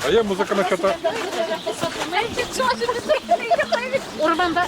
А є музика начата. Ormanda.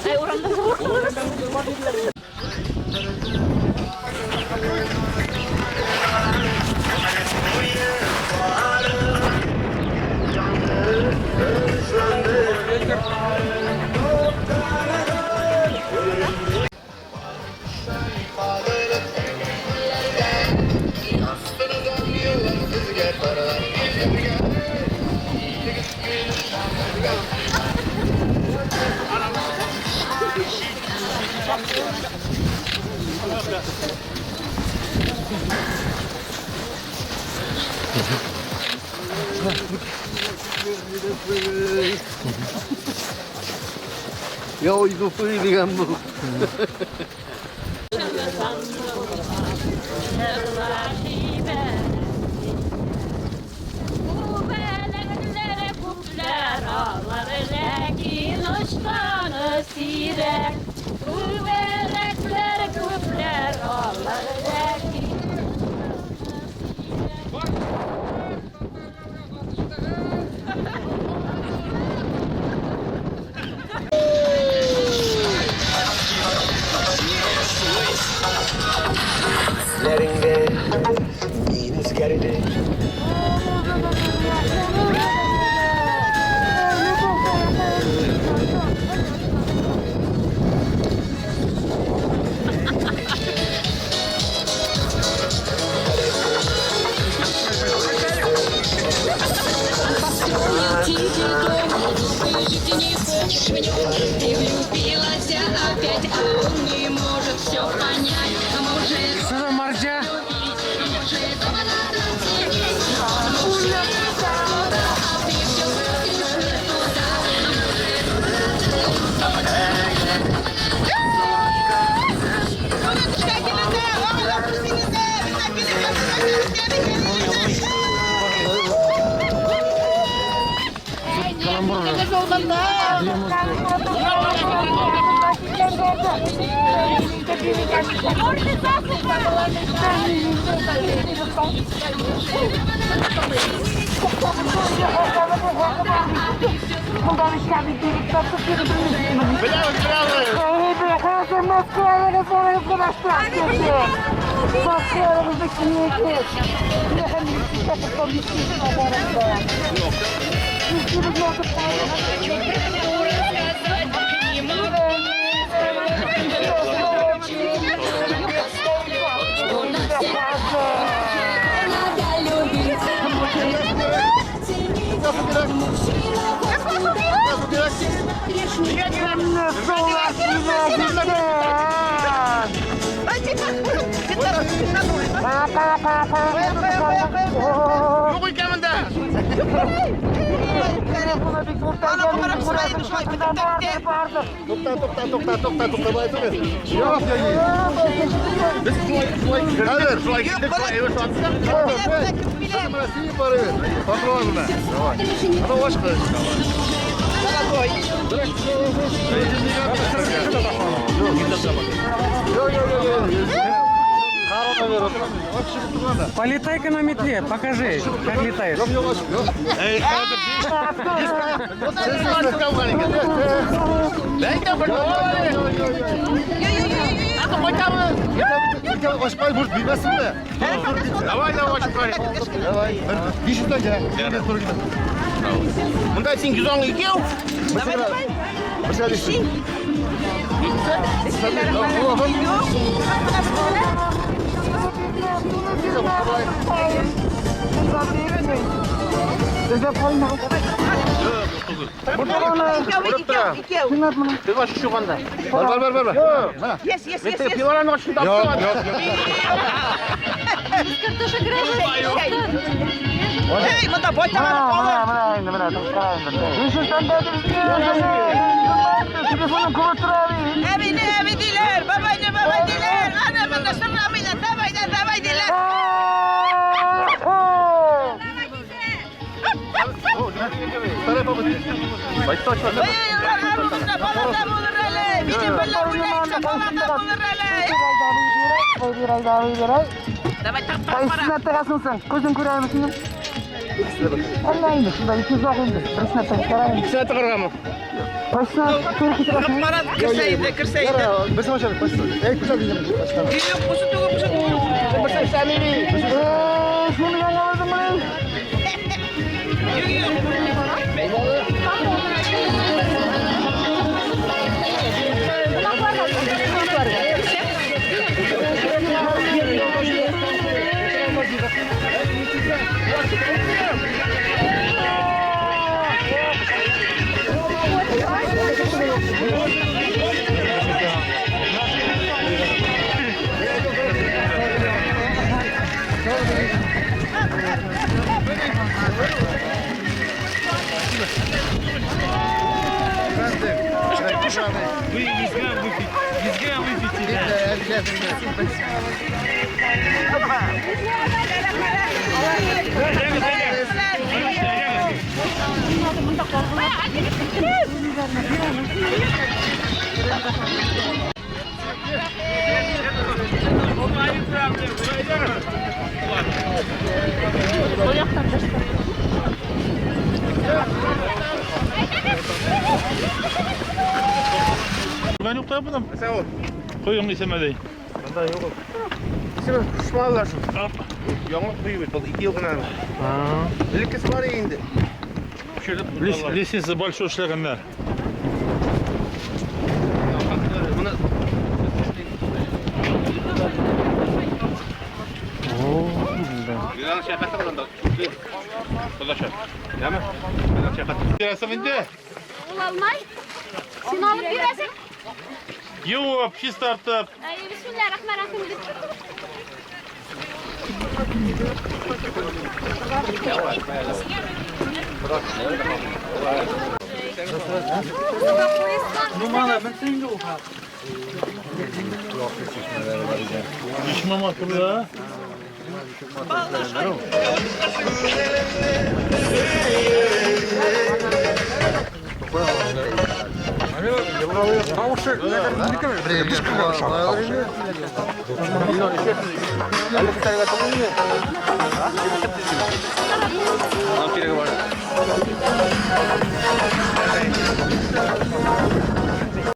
Ya ibu puli kamu. Що за маржа? Полетай-ка на метле, покажи, как летаешь. Aşkay burada bilmesin de. Давай, aşkay. Bir şuradan gel. Bunda sen güzel gidiyor. Mesela. Mesela düşün. Ты ваш еще ванда. Бар. Yes. Пивалан ваш туда. Yok. Картошек грязь. Hey, mata boyta var. Telefonun kurturabi. Evine. Qaysisinə taqasın sen? Gözün görər misin? Allah indi, şunda 200 var indi. Birisine taqarayım. İkisine tıkırga mı? Başına Türk taqasın. Kırsaydı. Biz hoşçakalın. Ey güzel bizim. Şunu yanaladım mı? Ben yok tarafından. Sağ ol. Koyun iseme değil. Benden yok. İsmi pişmanlarsın. Yanlık kuyu bir oldu. 2 yıl kadar. Birlikte var ya indi. Лестница большой шлягандар. Ol almay. Sen alıp yürəsən. Yuvap, чисто tartıp. Bismillahirrahmanirrahim. İçmem akıllı.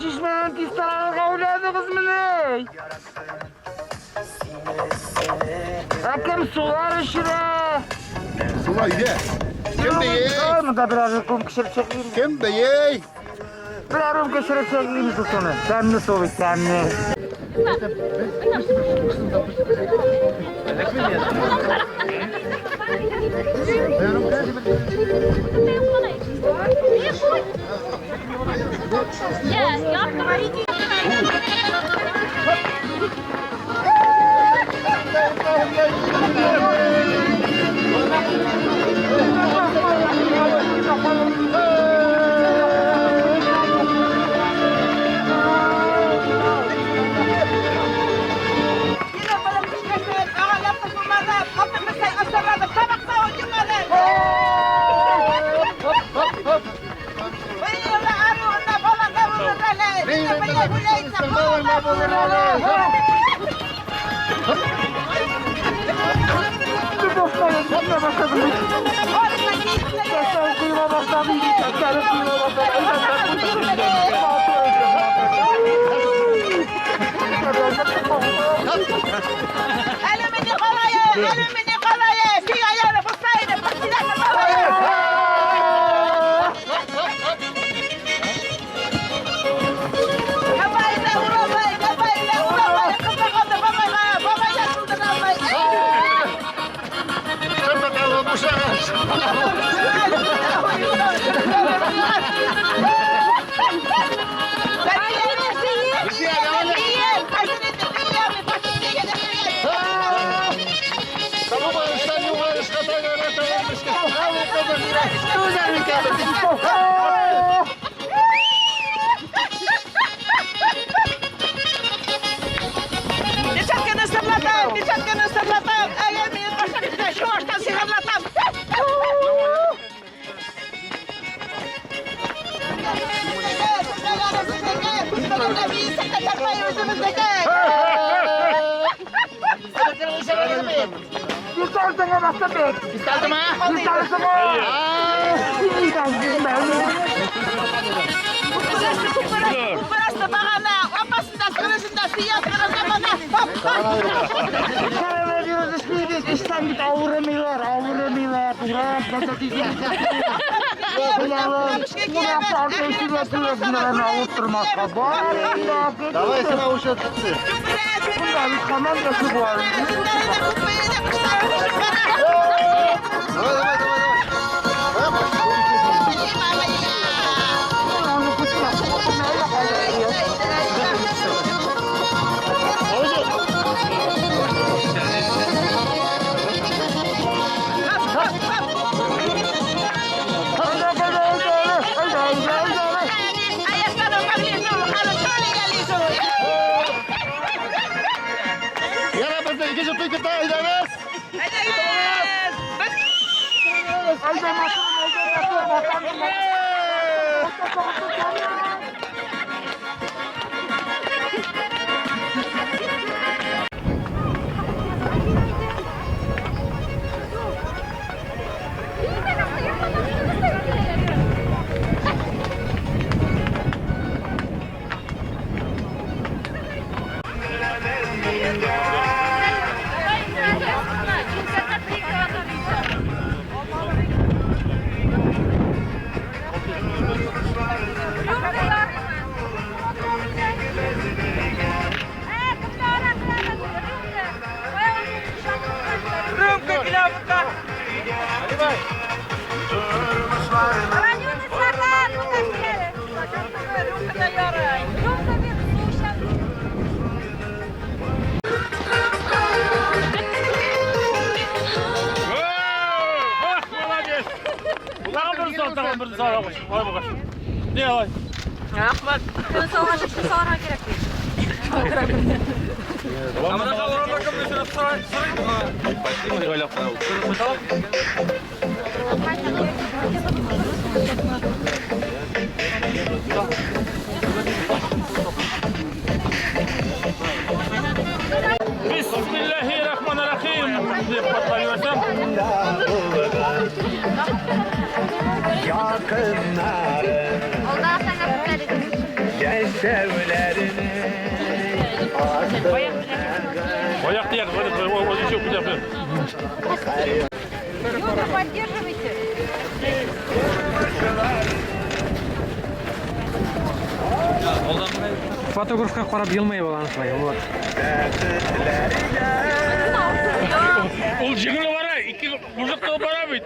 Şişman tistalar kavladı kızmını. Hakem sular işine. Sular ye. Kim de ye? Onu da biraz kum kişir çekeyim. Kim de ye? Biraz kum kişir çekeyim susunu. Temli solu temli. Давай сюда уши отцы. Ne var? Ahmet. Ben sonra gerek değil. Amına kavramda kapısını sırayım. Başlayayım mı öyle falan? Bismillahirrahmanirrahim. Diye patlayırsam. Yakınların gençevlerini Ayak diye o işi yok yapıyor. Юля, поддерживайте. Фотографқа қарап елмай балансылай. Ул жеңіл бара, iki мужикқа бара бит.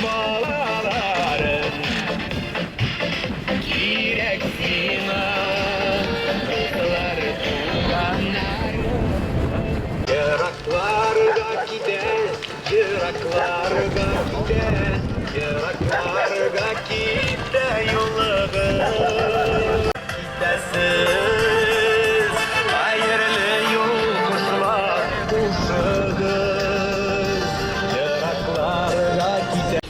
Bağların kireksine kızlar tuğanlar Yıraklarda giden, yıraklarda giden Yıraklarda gide yolları Gidesiz hayırlı yolculuğa uşağız Yıraklarda giden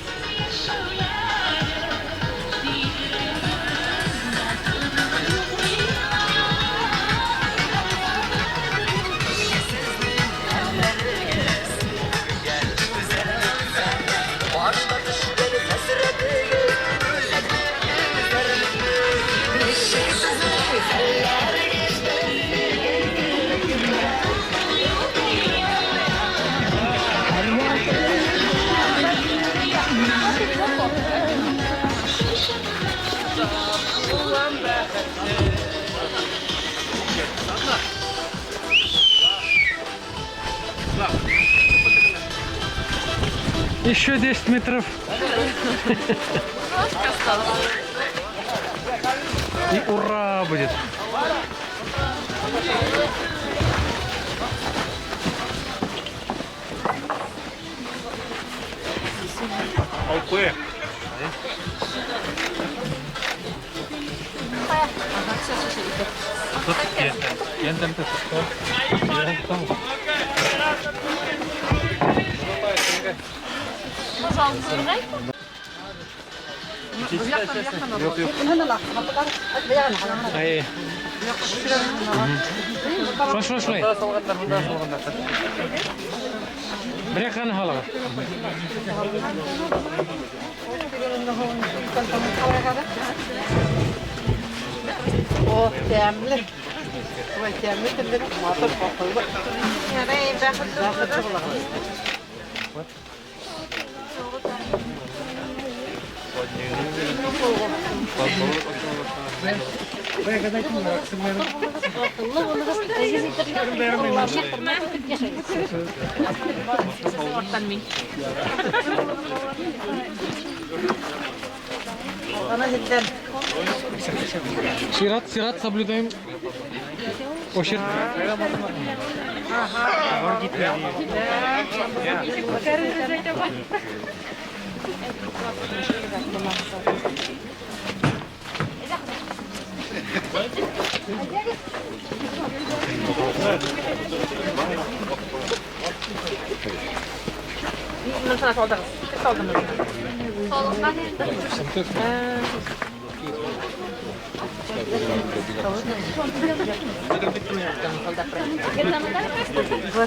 Еще 10 метров. И ура будет. Алкоголь. Пожалуйста, Yok yok. Ay. Şuray. Bir kan hala. O temli. Vay temli temli. Motor bakıldı. Сират соблюдаем. Ошир.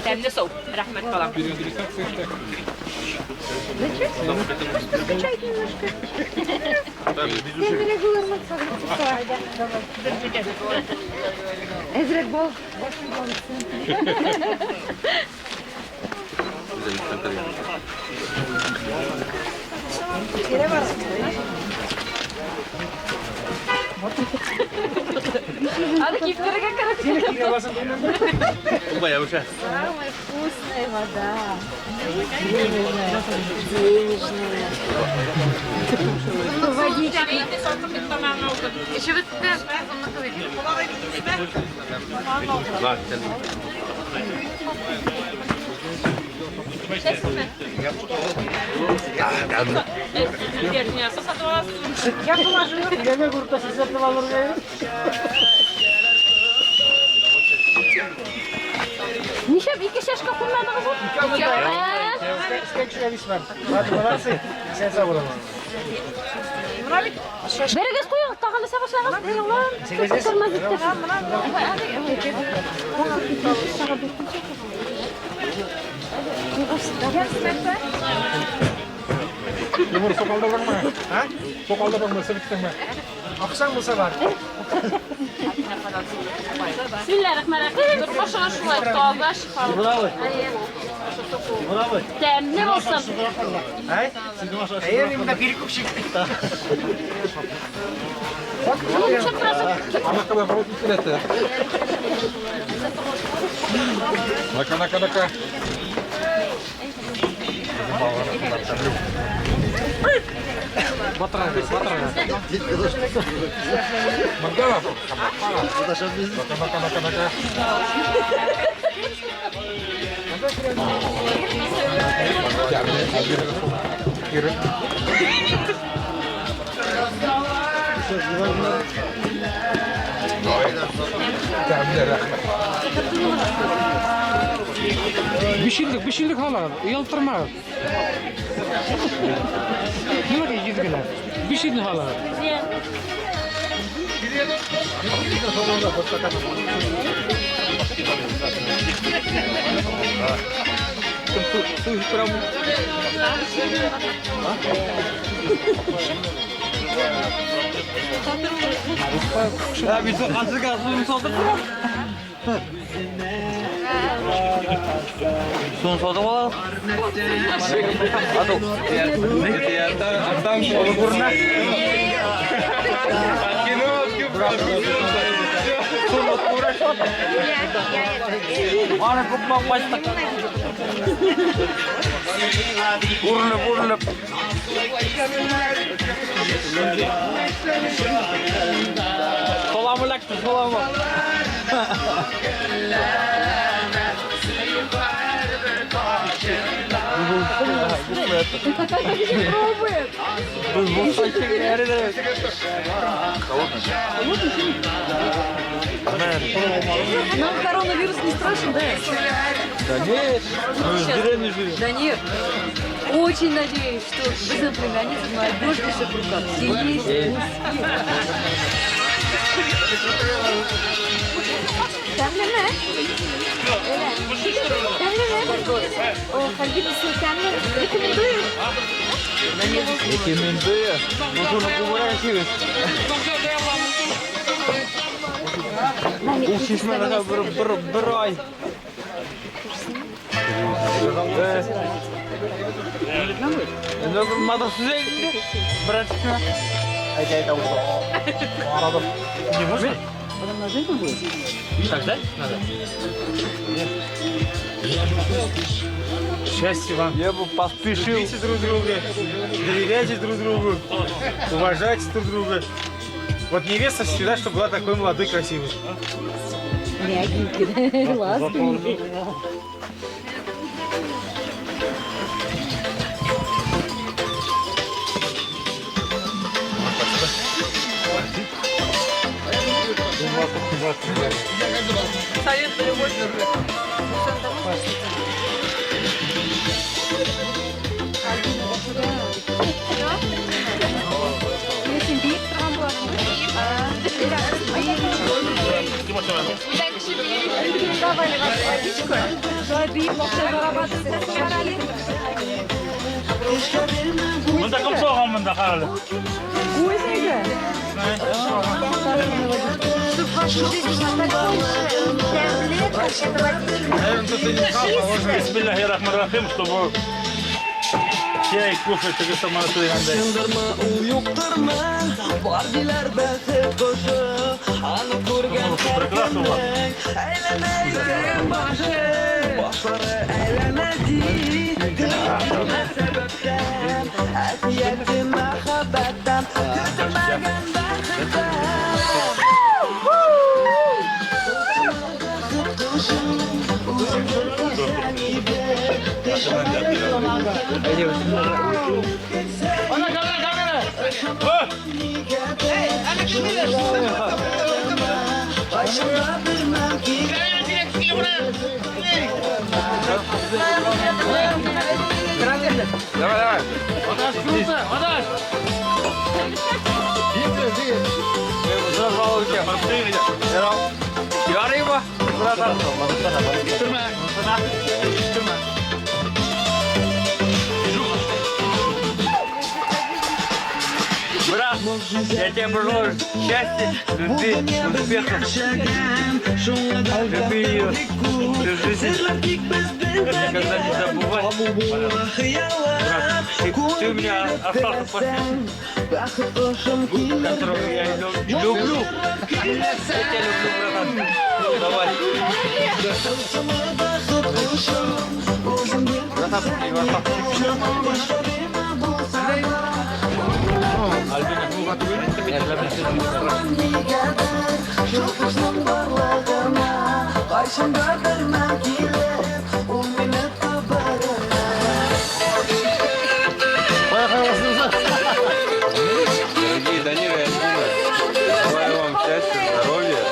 Temli soğuk. Rahmet falan. Ezrek bol. Hadi kiftlere gel. Bu bayağı hoş ha. Самая вкусная вода. Еще вот Bak sen. Я положу. Я гурта size положу. Nişep iki şaşka kullandınız mı? Bereket koyun, tağını savaşlarınız değil lan. Kısırmaz gitti. Timur sokalda bırakma. Ha? Sokalda bırakma, sıvıttın mı? Akşam mı sever? Bismillahirrahmanirrahim. Dur başına şuna tağla şifalı. Bravo. Bravo. Temli olsun. Hey? Eğer bir bir kuşik. Ama kadar falan itilete. Naka. Батра. Мангала. Нaka. Kiri. Bir şeylik hala, yaltırma. Ne var ya gizgine? Bir şeylik hala. Ya biz azıcık soğuduk mu? Son soğuduk mu? Hadi. Diğer taraftan kolu buruna. Ana kupmak başladı. Burnu. Solamı laktı, solamı. Нам коронавирус не страшен, да? Да нет, Да нет. Очень надеюсь, что bizim племянница молодежь в руках. Все есть мужские. Kendine mi? Öyle. Kendine mi? O kalbi bir kendine ekimin duyuyor. Ekimin duyuyor. Motorunu kuvurarsınız. Bu şişmelere bir ay. Ne bir madasız elinde. Bırakın. Hadi tahu. Aradım. Ne var? Adam nazar mı bu? Nazar? Nazar. Счастья вам. Я бы поспешил. Любите друг друга, доверяйте друг другу, уважайте друг друга. Вот невеста всегда, чтобы была такой молодой, красивой. Мягенький, ласковенький. Совет любовь. Resim büyük travma. Давали вам водичку. Mında kapsa oğlum mında karalı. Bismillahirrahmanirrahim, чтобы чай, кофе, так что мы натурально. Yıldırma uyuktırma, vardiler bexet koşu, anı kurgan terkenmek, eylemeyken başı, başları eylemedi, dilimine sebepten, eziyeti mehabbetten, kütürmegen bexetten. Ana kamera. Hey, ana kamera. Başımda bir mevki. Давай. Водаш, круто, водаш. Yarayı mı? Burada. Bitirme. Bitirme. Брат, я тебе пожелаю счастья, любви, успехов. Люби ее всю жизнь. Никогда не забывай. Брат, ты у меня остался последний, которого я люблю. Я тебя люблю, братан. Давай. Братан, Albina, bu batı böyle Дорогие Данила и Альбина, желаю вам счастья, здоровья,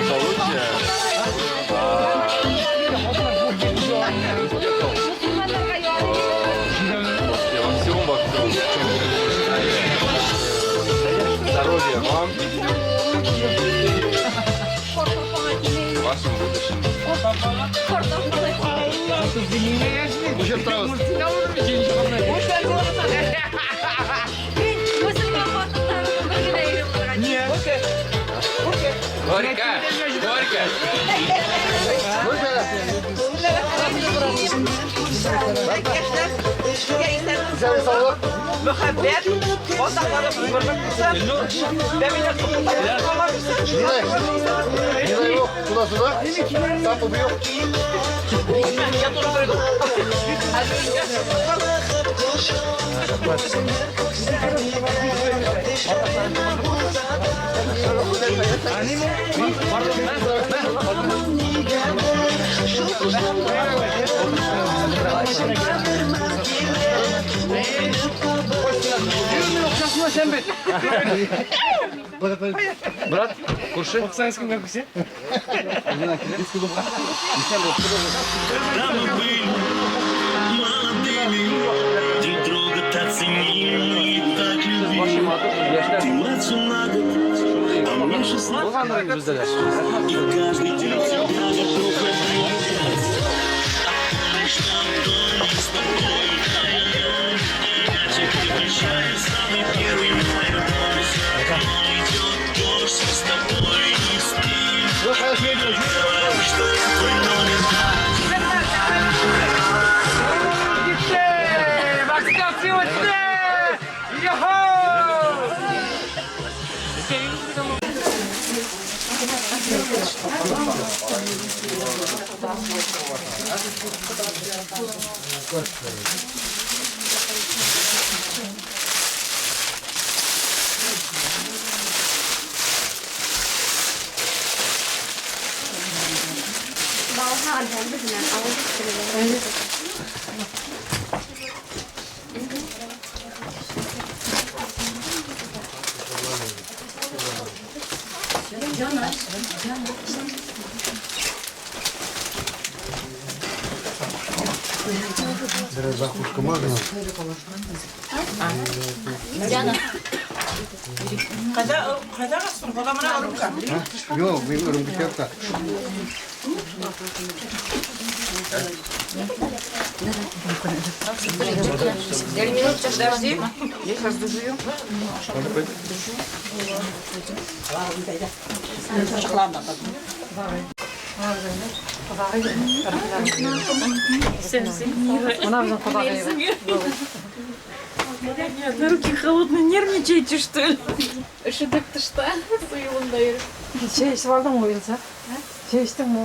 благополучия, во всем, здоровья вам, вашим будущим. Горько! Горько! Muhabbet, otaklarım görmek güzel. Demine Nina yok, şurası da. Sapı bir yok. Брат, курши. Да, мы были молодыми Закуска можно? Қайда қастың? Баламына ұрымқа. Yok, benim ürün bir yapta. Подожди, я сейчас дожую. Она взяла подарок. Нет, на руки холодные, нервничаете, что ли? Üşüdük dışta, suyuğundayız. Şey işte vardı mı oyunsa? Şey işte mi?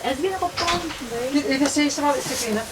Ezgi'ne koptu aldım. Git evde şey işte var istekliğine.